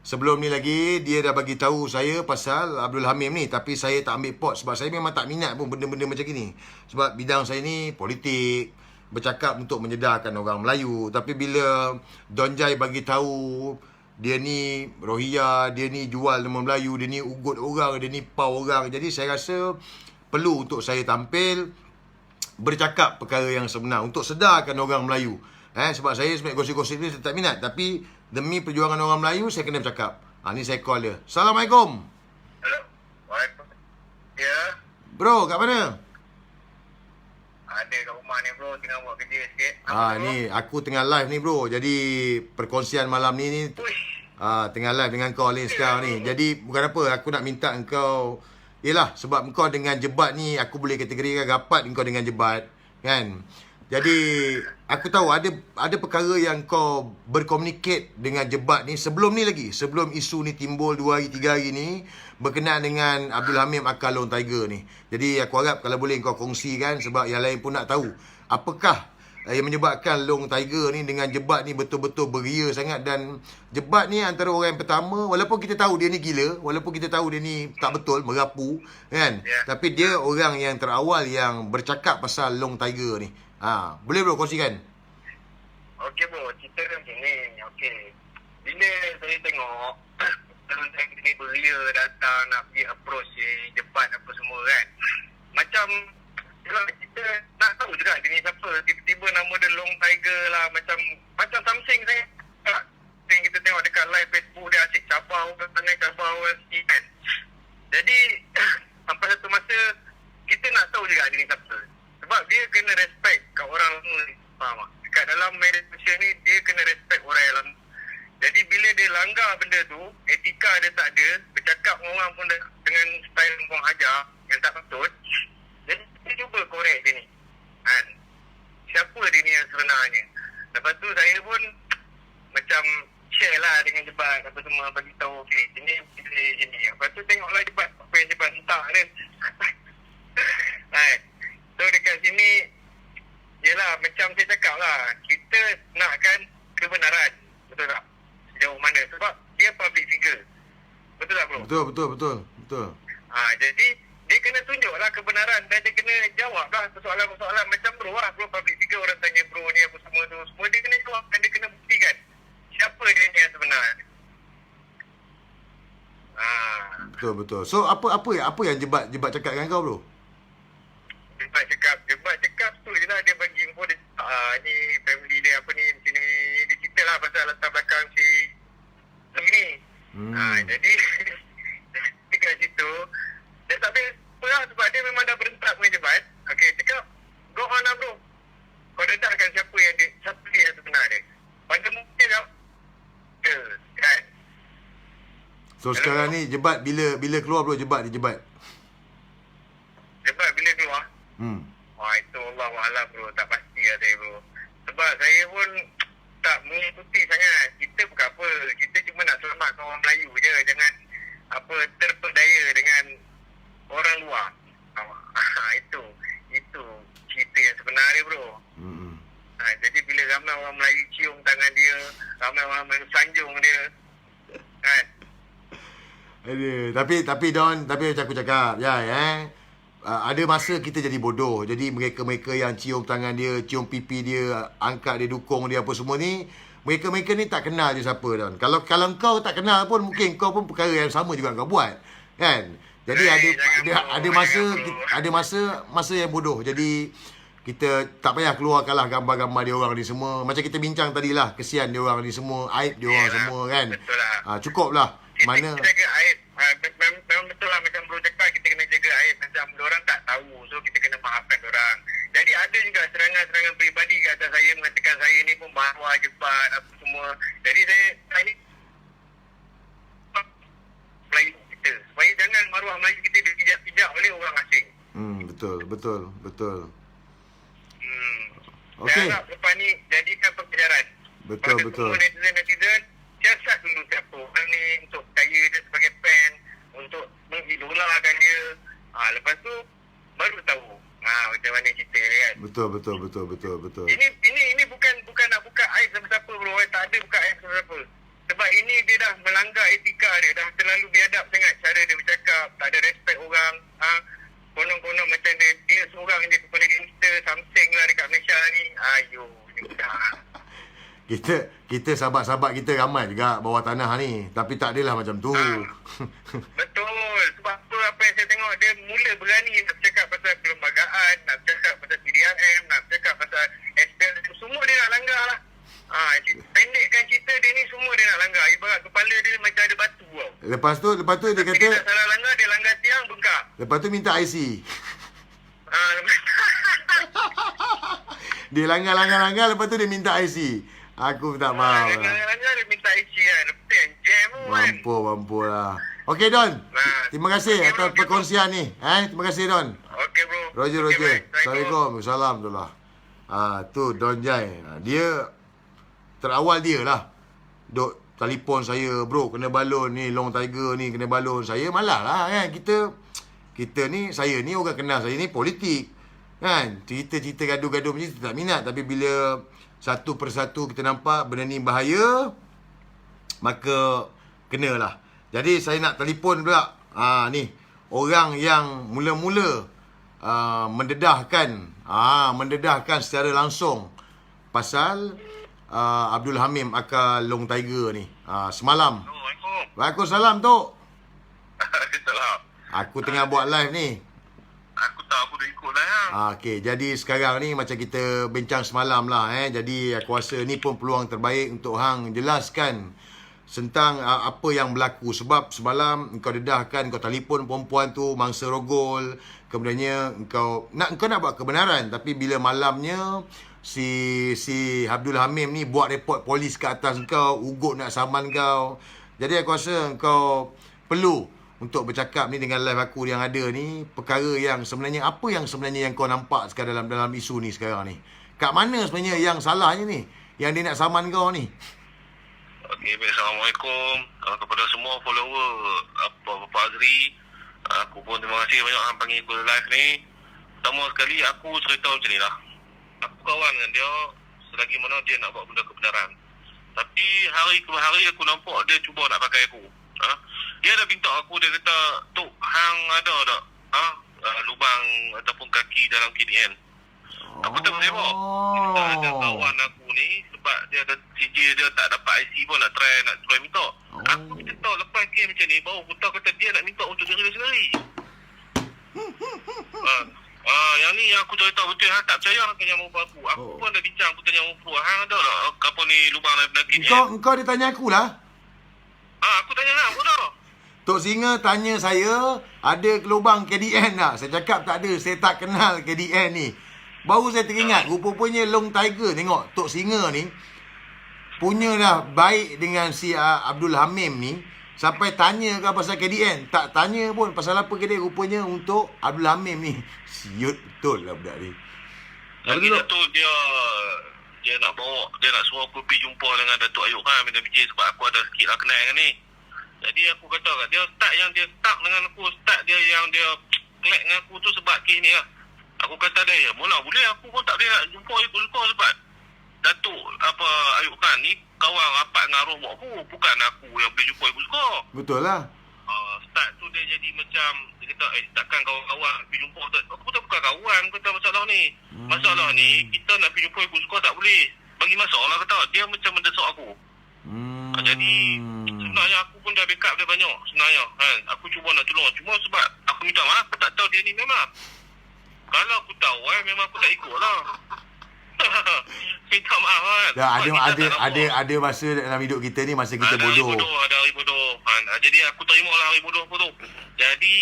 Dia dah bagi tahu saya pasal Abdul Hamid ni, tapi saya tak ambil pot sebab saya memang tak minat pun benda-benda macam ni. Sebab bidang saya ni politik, bercakap untuk menyedarkan orang Melayu. Tapi bila Don Jai bagi tahu dia ni Rohiyah, dia ni jual nama Melayu, dia ni ugut orang, dia ni pau orang, jadi saya rasa perlu untuk saya tampil bercakap perkara yang sebenar untuk sedarkan orang Melayu. Sebab saya sebenarnya gosip-gosip ni saya tak minat, tapi demi perjuangan orang Melayu saya kena bercakap. Ni saya call dia. Assalamualaikum. Hello. Waalaikumsalam. Ya. Bro, kat mana? Ada kat rumah ni bro, tengah buat kerja sikit. Ni aku tengah live ni bro. Jadi perkongsian malam ni tengah live dengan kau ni sekarang ni. Jadi bukan apa, aku nak minta engkau, yelah sebab engkau dengan Jebat ni aku boleh kategorikan rapat engkau dengan Jebat, kan? Jadi aku tahu ada perkara yang kau berkomunikate dengan Jebat ni sebelum ni lagi. Sebelum isu ni timbul 2 hari 3 hari ni berkenaan dengan Abdul Hamid Akal Long Tiger ni. Jadi aku harap kalau boleh kau kongsikan sebab yang lain pun nak tahu apakah yang menyebabkan Long Tiger ni dengan Jebat ni betul-betul beria sangat. Dan Jebat ni antara orang yang pertama, walaupun kita tahu dia ni gila, walaupun kita tahu dia ni tak betul, merapu kan, tapi dia orang yang terawal yang bercakap pasal Long Tiger ni. Boleh bro kongsikan? Okey bro, cerita kan gini. Okey. Bila saya tengok Long Tiger ni beria datang nak pergi approach si Jebat apa semua kan. Macam yalah, kita nak tahu juga dia ni siapa. Tiba-tiba nama dia Long Tiger lah. Macam something saya kita tengok dekat live Facebook dia asyik cabar orang sana, cabar orang sini kan. Jadi sampai satu masa kita nak tahu juga dia ni siapa. Sebab dia kena respect kat orang lama ni. Faham tak? Dekat dalam media sosial ni dia kena respect orang yang lama. Jadi bila dia langgar benda tu, etika dia tak ada, bercakap dengan orang pun dengan style buang ajar yang tak patut. Jadi kita cuba korek dia ni kan. Siapa dia ni yang sebenarnya. Lepas tu saya pun macam share lah dengan Jebat apa semua, bagi tahu okey ini. Lepas tu tengoklah Jebat apa yang Jebat hentak dia. Kan. So dekat sini yelah macam saya cakap lah, kita nakkan kebenaran. Betul tak? Sejauh mana? Sebab dia public figure. Betul tak bro? Betul. Jadi dia kena tunjuklah kebenaran dan dia kena jawablah persoalan-persoalan macam bro lah. Bro public figure, orang tanya bro ni apa semua tu. Semua dia kena jawab dan dia kena buktikan siapa dia ni yang sebenar. Betul. So apa yang Jebat cakap dengan kau bro? Jebat cakap tu je lah. Dia bagi info dia, ni family dia apa ni, macam ni. Dia cerita lah pasal latar belakang si lagi ni. Jadi dekat situ dia tak boleh apa lah, sebab dia memang dah berentak dengan Jebat. Okay, cakap go on lah bro, kau dedakkan siapa dia yang sebenar dia. Pada mungkin kan. So sekarang ni Jebat bila keluar bro? Jebat bila keluar itu Allahualam bro, tak pasti lah saya bro. Sebab saya pun tak mengikuti sangat. Kita bukan apa, kita cuma nak selamatkan orang Melayu je. Jangan terpedaya dengan orang luar. Itu cerita yang sebenar dia bro. Jadi bila ramai orang Melayu cium tangan dia, ramai orang Melayu sanjung dia kan. Tapi Don, tapi macam aku cakap ada masa kita jadi bodoh. Jadi mereka yang cium tangan dia, cium pipi dia, angkat dia, dukung dia apa semua ni, mereka ni tak kenal je siapa Don. Kalau kau tak kenal pun, mungkin kau pun perkara yang sama juga kau buat kan. Jadi ada masa yang bodoh. Jadi kita tak payah keluarkanlah gambar-gambar dia orang ni semua. Macam kita bincang tadi lah, kesian dia orang ni semua, aib dia orang semua kan. Betul lah. Cukup lah. Kita jaga aib. Memang betul lah macam bro cakap, kita kena jaga aib. Macam orang tak tahu, so kita kena maafkan orang. Jadi ada juga serangan-serangan peribadi ke atas saya, mengatakan saya ni pun bahawa Jebat apa semua. Jadi saya ni Melayu kita, supaya jangan maruah Melayu kita dipijak-pijak oleh orang asing. Betul. Okey. Saya harap lepas ni jadikan pelajaran. Betul. Netizen siasat dulu siapa orang ni untuk percaya dia sebagai fan, untuk mengidolakan dia. Lepas tu baru tahu macam mana cerita dia kan. Betul. Ini bukan nak buka aib siapa-siapa bro. Tak ada buka aib siapa-siapa. Sebab ini dia dah melanggar etika dia. Dah terlalu biadab sangat cara dia bercakap. Tak ada respect orang. Konon-konon macam dia seorang je kepala gangster, something lah dekat Malaysia ni. Ayo, Kita sahabat-sahabat kita ramai juga bawah tanah ni. Tapi tak adalah macam tu. Betul. Sebab tu apa yang saya tengok, dia mula berani nak bercakap pasal perlembagaan, nak bercakap pasal PDRM, nak bercakap pasal SPL. Semua dia nak langgar lah. Pendekkan cerita dia ni, semua dia nak langgar. Ibarat kepala dia macam ada batu tau. Lepas tu dia kata, dia tak salah langgar, dia langgar tiang, bengkak. Lepas tu minta IC. Dia langgar, lepas tu dia minta IC. Aku tak mahu. Langgar dia minta IC kan. Lepas yang jam kan. Mampu lah. Okey Don. Terima kasih atas perkongsian ni. Terima kasih Don. Okey bro. Roger. Assalamualaikum. Assalamualaikum. Tu Don Jai. Dia terawal dia lah. Duk telefon saya, bro kena balon ni, Long Tiger ni kena balon. Saya malah lah kan. Kita ni, saya ni orang kenal saya ni politik. Kan? Cerita-cerita gaduh-gaduh macam tu tak minat. Tapi bila satu persatu kita nampak benda ni bahaya, maka kenalah. Jadi saya nak telefon pula. Ni orang yang mula-mula mendedahkan secara langsung pasal Abdul Hamim akal Long Tiger ni. Semalam. Assalamualaikum. Waalaikumsalam, Tok. Salam. Aku tengah buat live ni. Aku tahu aku dah ikut lah ya. Okey, jadi sekarang ni macam kita bincang semalam lah. Jadi aku rasa ni pun peluang terbaik untuk hang jelaskan tentang apa yang berlaku. Sebab semalam kau dedahkan, kau telefon perempuan tu mangsa rogol. Kemudiannya kau nak buat kebenaran, tapi bila malamnya si Abdul Hamim ni buat report polis ke atas kau, ugut nak saman kau. Jadi aku rasa kau perlu untuk bercakap ni dengan live aku yang ada ni, perkara yang sebenarnya, apa yang sebenarnya yang kau nampak sekarang dalam isu ni sekarang ni. Kat mana sebenarnya yang salahnya ni, yang dia nak saman kau ni? Okey, baik. Assalamualaikum kepada semua follower Bapak Azri. Aku pun terima kasih banyak hang panggil aku live ni. Pertama sekali aku cerita macam ni lah. Aku kawan dengan dia selagi mana dia nak buat benda kebenaran. Tapi hari ke hari aku nampak dia cuba nak pakai aku. Dia dah minta aku, dia kata, "Tok, hang ada tak lubang ataupun kaki dalam KDN?" Aku tak boleh buat. Dia ada kawan aku ni, sebab dia ada CJ dia tak dapat IC pun nak try minta. Aku kita tahu lepas kes macam ni, baru aku tahu kata dia nak minta untuk diri dia sendiri. Yang ni yang aku cerita betul, hang tak percaya hang tanya muka aku. Aku pun ada bincang, aku tanya muka hang ada tak apa ni lubang dalam KDN? Engkau dia tanya aku lah. Aku tanya hang, aku dah. Tok Singa tanya saya, ada lubang KDN tak? Saya cakap tak ada, saya tak kenal KDN ni. Baru saya teringat, rupanya Long Tiger tengok Tok Singa ni punya dah baik dengan si Abdul Hamim ni, sampai tanya ke pasal KDN. Tak tanya pun pasal apa KDN, rupanya untuk Abdul Hamim ni. Siut betul lah budak ni. Lagi satu dia nak bawa, dia nak suruh aku pergi jumpa dengan Datuk Ayub kan, minta biji sebab aku ada sikit lah kenal dengan ni. Jadi aku kata kat dia, dia start dengan aku, yang dia kelek dengan aku tu sebab kes ni lah. Aku kata dia, mula boleh aku pun tak boleh nak jumpa ikut-ikut sebab Datuk Ayub Khan ni kawan rapat dengan arwah mak aku, bukan aku yang boleh jumpa ikut-ikut. Betul lah. Start tu dia jadi macam, dia kata, takkan kawan-kawan pergi jumpa. Aku pun tak bukan kawan, kata masalah ni. Masalah ni, kita nak pergi jumpa ikut-ikut tak boleh. Bagi masalah kata, dia macam mendesak aku. Jadi sebenarnya aku pun dah backup dia banyak sebenarnya kan. Aku cuba nak tolong, cuma sebab aku minta maaf, aku tak tahu dia ni memang. Kalau aku tahu memang aku tak ikut lah. Minta maaf kan. Ada masa dalam hidup kita ni, masa kita bodoh. Ada hari bodoh kan. Jadi aku terima lah hari bodoh aku tu. Jadi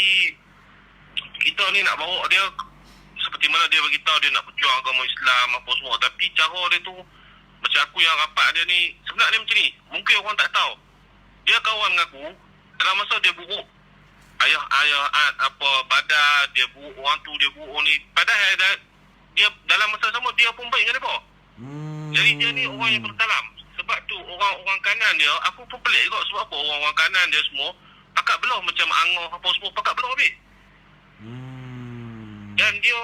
kita ni nak bawa dia seperti mana dia beritahu dia nak berjuang agama Islam apa semua, tapi cara dia tu macam aku yang rapat dia ni, sebenarnya macam ni. Mungkin orang tak tahu. Dia kawan dengan aku dalam masa dia buruk ayah badan, dia buruk orang tu, dia buruk ni. Padahal dia dalam masa sama dia pun baik dengan dia. Jadi dia ni orang yang bersalam. Sebab tu orang kanan dia, aku pun pelik juga sebab apa orang kanan dia semua akak belah macam angah apa semua, pakak belah habis. Dan dia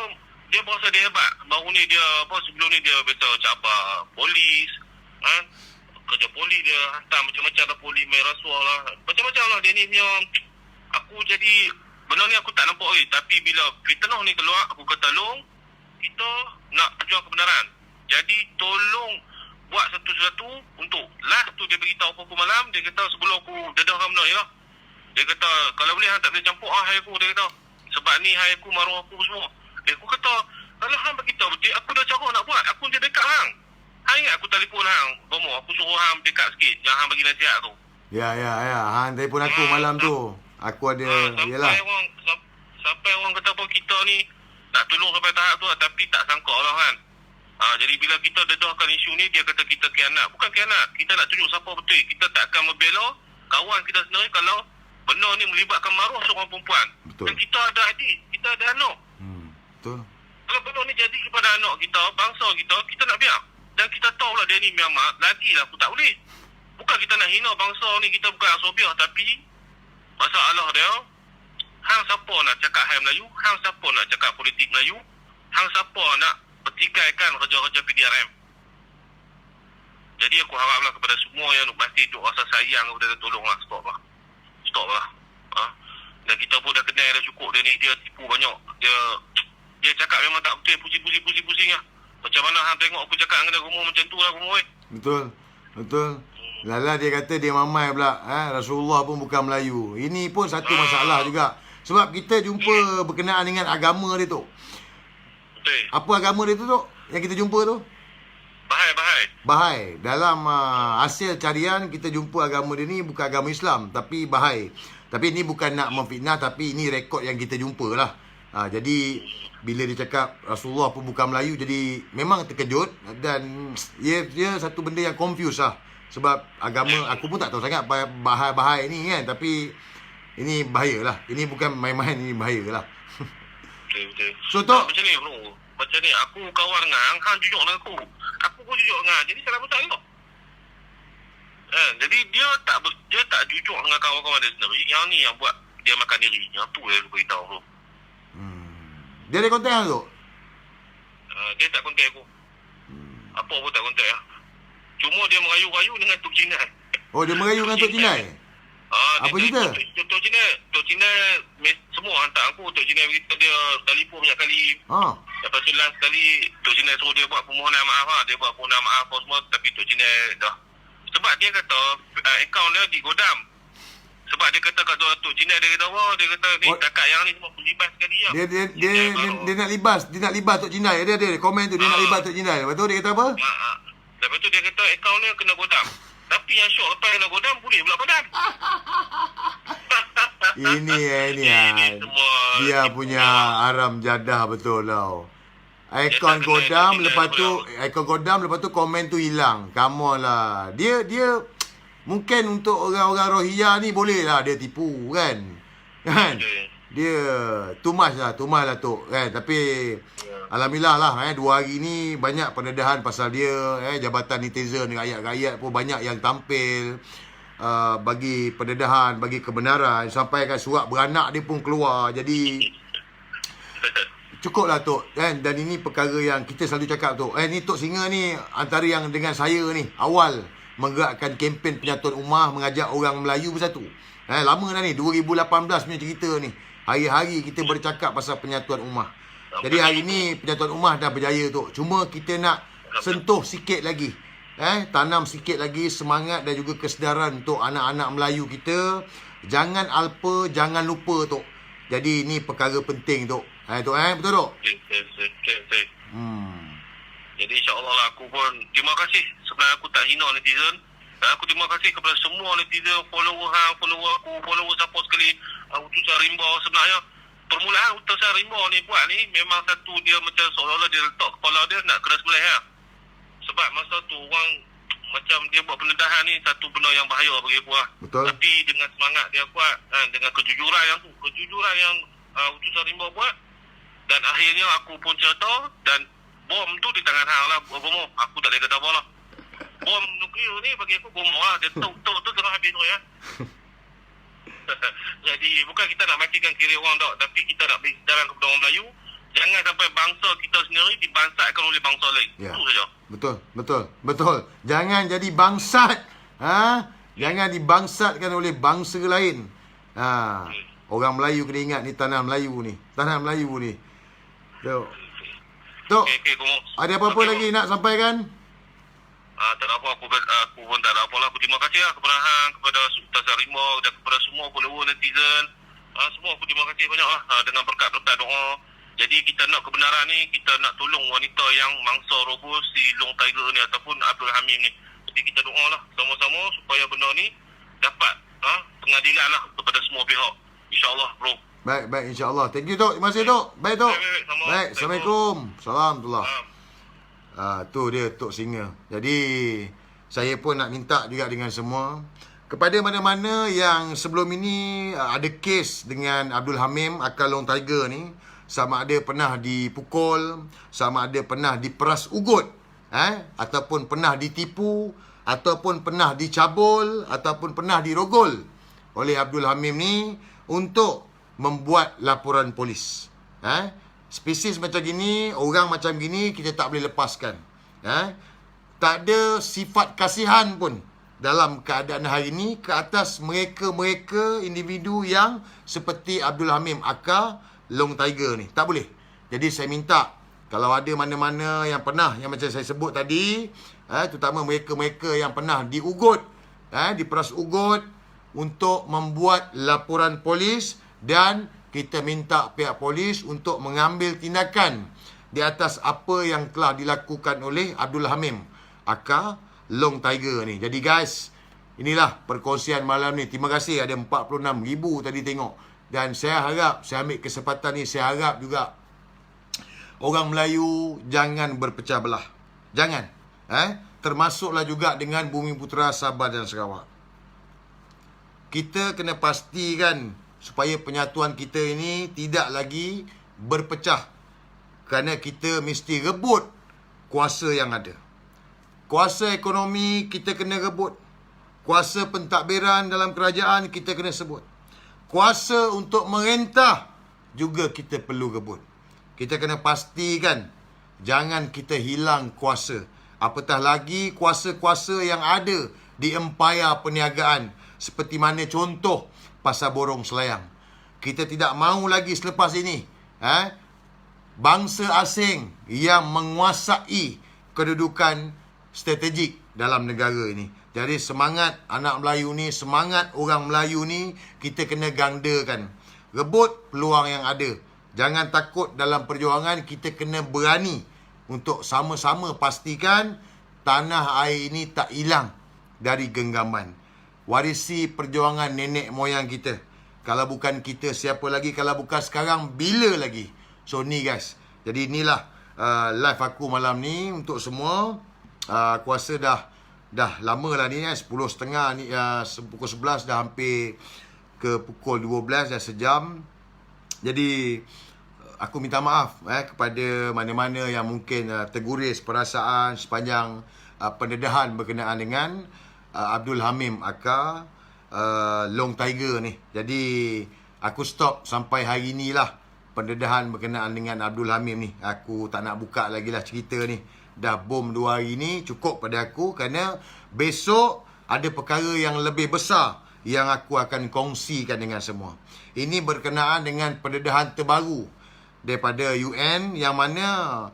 berasa dia hebat. Baru ni dia sebelum ni dia biasa cabar polis, kerja polis dia hantar macam-macam lah, polis main rasuah lah, macam-macam lah dia ni punya. Aku jadi benda ni aku tak nampak lagi, tapi bila fitnah ni keluar, aku kata Long, kita nak perjuang kebenaran. Jadi tolong buat satu-satu untuk last tu dia beritahu aku malam, dia kata sebelum aku dedahkan benda ni lah. Dia kata kalau boleh hang tak boleh campur hai aku, dia kata. Sebab ni hai aku, maruah aku semua. Aku kata kalau hang beritahu betul, aku dah cara nak buat, aku dia dekat hang. Hang ingat aku telefon hang, Bomo, aku suruh hang dekat sikit, jangan hang bagi nasihat tu. Ya. Hang telefon aku malam tu. Aku ada, yalah. Sampai orang kata pun kita ni nak tolong sampai tahap tu, tapi tak sangka lah kan. Jadi bila kita dedahkan isu ni, dia kata kita khianat. Bukan khianat, kita nak tunjuk siapa betul. Kita tak akan membela kawan kita sendiri kalau benda ni melibatkan maruah seorang perempuan. Betul. Dan kita ada adik, kita ada anak. Betul. Kalau benda ni jadi kepada anak kita, bangsa kita, kita nak biar. Dan kita tahu lah dia ni Myanmar, lagilah aku tak boleh. Bukan kita nak hina bangsa ni, kita bukan Asobiah, tapi masalah dia, hang siapa nak cakap hai Melayu, hang siapa nak cakap politik Melayu, hang siapa nak bertikaikan kerja-kerja PDRM. Jadi aku haraplah kepada semua yang masih duk rasa sayang kepada dia, tolonglah stop lah. Dan kita pun dah kenal dah cukup dia ni, dia tipu banyak, dia cakap memang tak betul, pusing lah. Macam mana hang tengok aku cakap dengan dia rumah macam tu lah rumah. Betul. Lala dia kata dia mamai pula, Rasulullah pun bukan Melayu. Ini pun satu masalah juga. Sebab kita jumpa berkenaan dengan agama dia tu. Betul. Apa agama dia tu yang kita jumpa tu? Bahai. Dalam hasil carian kita jumpa agama dia ni bukan agama Islam, tapi Bahai. Tapi ini bukan nak memfitnah, tapi ini rekod yang kita jumpa lah. Jadi bila dia cakap Rasulullah pun bukan Melayu, jadi memang terkejut. Dan dia satu benda yang confuse lah. Sebab agama aku pun tak tahu sangat Bahai ni kan. Tapi ini bahaya lah. Ini bukan main-main, ini bahaya lah. Betul. So Tok, macam ni bro, macam ni aku kawan dengan hang jujur dengan aku pun jujur dengan, jadi salah betul tak? Jadi dia tak jujur dengan kawan-kawan dia sendiri. Yang ni yang buat dia makan diri. Yang tu yang lu beritahu bro. Dia ada kontak tu? Dia tak kontak aku. Apa pun tak kontak lah. Cuma dia merayu-rayu dengan Tok Jinai. Oh, dia merayu dengan Tok Jinai? Apa cerita? Tok Jinai semua hantar aku. Tok Jinai beritahu dia telefon banyak kali. Lepas tu last sekali Tok Jinai suruh dia buat permohonan maaf lah. Dia buat permohonan maaf apa semua, tapi Tok Jinai dah. Sebab dia kata akaun dia di Godam. Sebab dia kata kat Tok Jinai, dia kata apa? Dia kata ni takat yang ni semua libas sekali lah. Dia nak libas Tok Jinai. Dia komen tu dia nak libas Tok Jinai. Lepas tu dia kata apa? Lepas tu dia kata akaun dia kena Godam. Tapi yang syok lepas kena Godam boleh pula padam. Ini dia punya aram jadah betul tau. Ikon Godam lepas tu komen tu hilang. Come on lah. Dia mungkin untuk orang-orang Rohingya ni boleh lah dia tipu kan. Dia too much lah Tok kan. Tapi alhamdulillah lah 2 hari ni banyak pendedahan pasal dia. Jabatan netizen dengan ayat-ayat pun banyak yang tampil bagi pendedahan, bagi kebenaran. Sampai kan surat beranak dia pun keluar. Jadi cukuplah Tok kan. Dan ini perkara yang kita selalu cakap Tok. Ni Tok Singa ni antara yang dengan saya ni awal menggerakkan kempen penyatuan ummah, mengajak orang Melayu bersatu. Lama dah ni, 2018 punya cerita ni. Hari-hari kita bercakap pasal penyatuan ummah. Jadi hari ni penyatuan ummah dah berjaya Tok. Cuma kita nak sentuh sikit lagi. Tanam sikit lagi semangat dan juga kesedaran untuk anak-anak Melayu kita. Jangan alpa, jangan lupa Tok. Jadi ini perkara penting Tok. Tok betul Tok? Jadi insyaAllah lah aku pun terima kasih. Sebenarnya aku tak hina netizen. Dan aku terima kasih kepada semua netizen, follower aku, follower siapa sekali. Utusan Rimba sebenarnya. Permulaan Utusan Rimba ni buat ni memang satu dia macam seolah-olah dia letak kepala dia nak kena sembelih lah. Sebab masa tu orang macam dia buat pendedahan ni satu benda yang bahaya bagi aku lah. Betul. Tapi dengan semangat dia kuat, dengan kejujuran yang Utusan Rimba buat. Dan akhirnya aku pun cerita dan bom tu di tangan hang lah. Bom aku tak boleh kata apa lah. Bom nuklear ni bagi aku bom lah. Dia tok tu terus habis tu ya. Jadi bukan kita nak matikan kiri orang tak, tapi kita nak beri sedaran kepada orang Melayu. Jangan sampai bangsa kita sendiri dibangsatkan oleh bangsa lain. Itu saja. Betul. Jangan jadi bangsat. Jangan dibangsatkan oleh bangsa lain. Orang Melayu kena ingat ni tanah Melayu ni. Tok. Ada apa-apa lagi nak sampaikan? Tak ada apa, aku pun tak ada apa lah. Aku terima kasih lah kepada hang, kepada Ustaz Rimba dan kepada semua follower netizen. Semua aku terima kasih banyak lah dengan berkat-berkat doa. Jadi kita nak kebenaran ni, kita nak tolong wanita yang mangsa roboh si Long Tiger ni ataupun Abdul Hamim ni. Jadi kita doa lah sama-sama supaya benda ni dapat pengadilan lah kepada semua pihak. InsyaAllah bro. Baik, insyaAllah. Thank you Tok. Terima kasih Tok. Baik Tok. Baik, Assalamualaikum. Salam. Tu dia Tok Singa. Jadi saya pun nak minta juga dengan semua, kepada mana-mana yang sebelum ini ada kes dengan Abdul Hamim Akal Long Tiger ni, sama ada pernah dipukul, sama ada pernah diperas ugut, ataupun pernah ditipu, ataupun pernah dicabul, ataupun pernah dirogol oleh Abdul Hamim ni untuk membuat laporan polis. Spesies macam gini, orang macam gini kita tak boleh lepaskan. Tak ada sifat kasihan pun dalam keadaan hari ini ke atas mereka-mereka individu yang seperti Abdul Hamim aka Long Tiger ni. Tak boleh. Jadi saya minta kalau ada mana-mana yang pernah, yang macam saya sebut tadi, terutama mereka-mereka yang pernah diugut, diperas ugut, untuk membuat laporan polis, dan kita minta pihak polis untuk mengambil tindakan di atas apa yang telah dilakukan oleh Abdul Hamim aka Long Tiger ni. Jadi guys, inilah perkongsian malam ni. Terima kasih ada 46,000 tadi tengok. Dan saya harap, saya ambil kesempatan ni, saya harap juga orang Melayu jangan berpecah belah. Jangan. Termasuklah juga dengan Bumi Putera Sabah dan Sarawak. Kita kena pastikan supaya penyatuan kita ini tidak lagi berpecah. Kerana kita mesti rebut kuasa yang ada. Kuasa ekonomi kita kena rebut. Kuasa pentadbiran dalam kerajaan kita kena sebut. Kuasa untuk merentah juga kita perlu rebut. Kita kena pastikan jangan kita hilang kuasa. Apatah lagi kuasa-kuasa yang ada di empayar perniagaan. Seperti mana contoh Pasar Borong Selayang. Kita tidak mahu lagi selepas ini bangsa asing yang menguasai kedudukan strategik dalam negara ini. Jadi semangat anak Melayu ni, semangat orang Melayu ni, kita kena gandakan. Rebut peluang yang ada. Jangan takut dalam perjuangan, kita kena berani untuk sama-sama pastikan tanah air ini tak hilang dari genggaman. Warisi perjuangan nenek moyang kita. Kalau bukan kita, siapa lagi? Kalau bukan sekarang, bila lagi? So ni guys. Jadi inilah live aku malam ni untuk semua. Aku rasa dah lama lah ni 10.30 ni, pukul 11 dah hampir ke pukul 12, dah sejam. Jadi aku minta maaf kepada mana-mana yang mungkin terguris perasaan sepanjang pendedahan berkenaan dengan Abdul Hamim aka Long Tiger ni. Jadi aku stop sampai hari ni lah pendedahan berkenaan dengan Abdul Hamim ni. Aku tak nak buka lagi lah cerita ni. Dah bom 2 hari ni, cukup pada aku. Kerana besok ada perkara yang lebih besar yang aku akan kongsikan dengan semua. Ini berkenaan dengan pendedahan terbaru daripada UN yang mana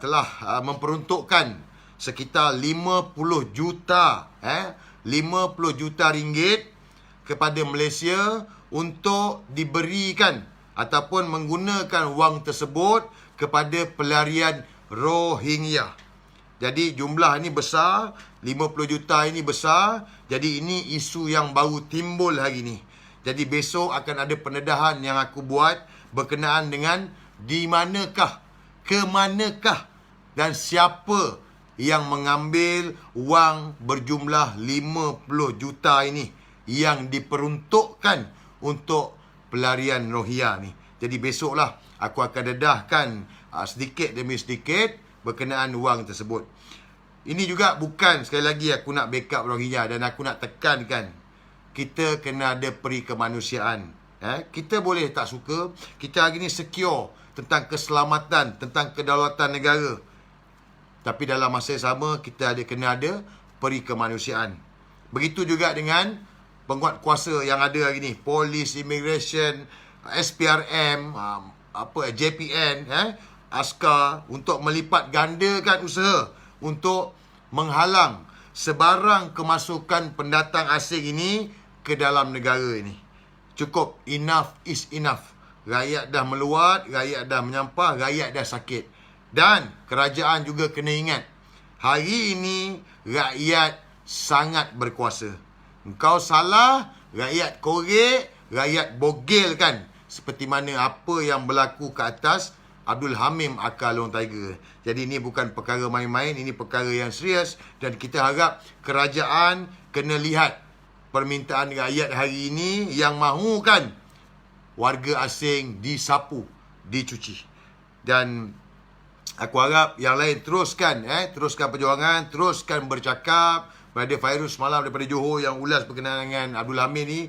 telah memperuntukkan sekitar 50 juta 50 juta ringgit kepada Malaysia untuk diberikan ataupun menggunakan wang tersebut kepada pelarian Rohingya. Jadi jumlah ini besar, 50 juta ini besar. Jadi ini isu yang baru timbul hari ini. Jadi besok akan ada pendedahan yang aku buat berkenaan dengan di manakah, ke manakah dan siapa yang mengambil wang berjumlah 50 juta ini yang diperuntukkan untuk pelarian Rohingya ni. Jadi besoklah aku akan dedahkan sedikit demi sedikit berkenaan wang tersebut. Ini juga bukan, sekali lagi aku nak backup Rohingya dan aku nak tekankan, kita kena ada peri kemanusiaan. Kita boleh tak suka, kita hari ni secure tentang keselamatan, tentang kedaulatan negara. Tapi dalam masa yang sama, kita kena ada peri kemanusiaan. Begitu juga dengan penguat kuasa yang ada hari ni. Polis, Immigration, SPRM, JPN, askar, untuk melipat gandakan usaha untuk menghalang sebarang kemasukan pendatang asing ini ke dalam negara ini. Cukup, enough is enough. Rakyat dah meluat, rakyat dah menyampah, rakyat dah sakit. Dan kerajaan juga kena ingat, hari ini rakyat sangat berkuasa. Engkau salah, rakyat korek, rakyat bogelkan. Seperti mana apa yang berlaku ke atas Abdul Hamim aka Long Tiger. Jadi ini bukan perkara main-main, ini perkara yang serius. Dan kita harap kerajaan kena lihat permintaan rakyat hari ini yang mahukan warga asing disapu dicuci. Dan aku harap yang lain teruskan perjuangan, teruskan bercakap. Pada Fairuz semalam daripada Johor yang ulas berkenaan dengan Abdul Hamid ni,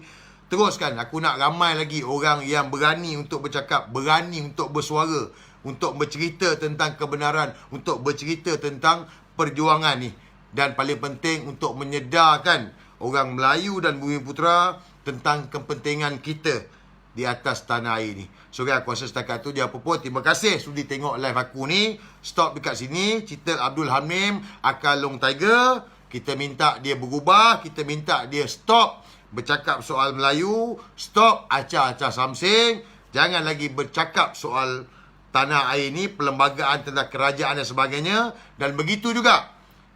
teruskan. Aku nak ramai lagi orang yang berani untuk bercakap, berani untuk bersuara, untuk bercerita tentang kebenaran, untuk bercerita tentang perjuangan ni. Dan paling penting untuk menyedarkan orang Melayu dan Bumi Putera tentang kepentingan kita di atas tanah air ni. So guys, aku rasa setakat tu je apa pun. Terima kasih sudi tengok live aku ni. Stop dekat sini. Cerita Abdul Hamid Akal Long Tiger. Kita minta dia berubah. Kita minta dia stop bercakap soal Melayu. Stop acah-acah samsing. Jangan lagi bercakap soal tanah air ni, perlembagaan tentang kerajaan dan sebagainya. Dan begitu juga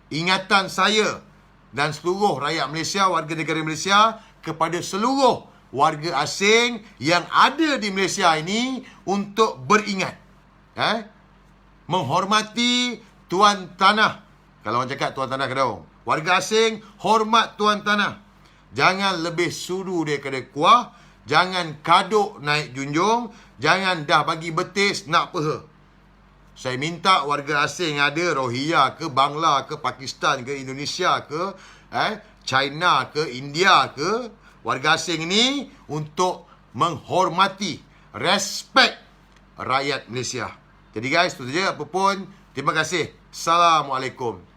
ingatan saya dan seluruh rakyat Malaysia, warga negara Malaysia, kepada seluruh warga asing yang ada di Malaysia ini untuk beringat, menghormati tuan tanah. Kalau orang cakap tuan tanah Kedaung, warga asing hormat tuan tanah. Jangan lebih sudu daripada kuah. Jangan kaduk naik junjung. Jangan dah bagi betis nak peha. Saya minta warga asing yang ada, Rohingya ke, Bangla ke, Pakistan ke, Indonesia ke, China ke, India ke, warga asing ini untuk menghormati, respect rakyat Malaysia. Jadi guys, itu saja. Apa pun, terima kasih. Assalamualaikum.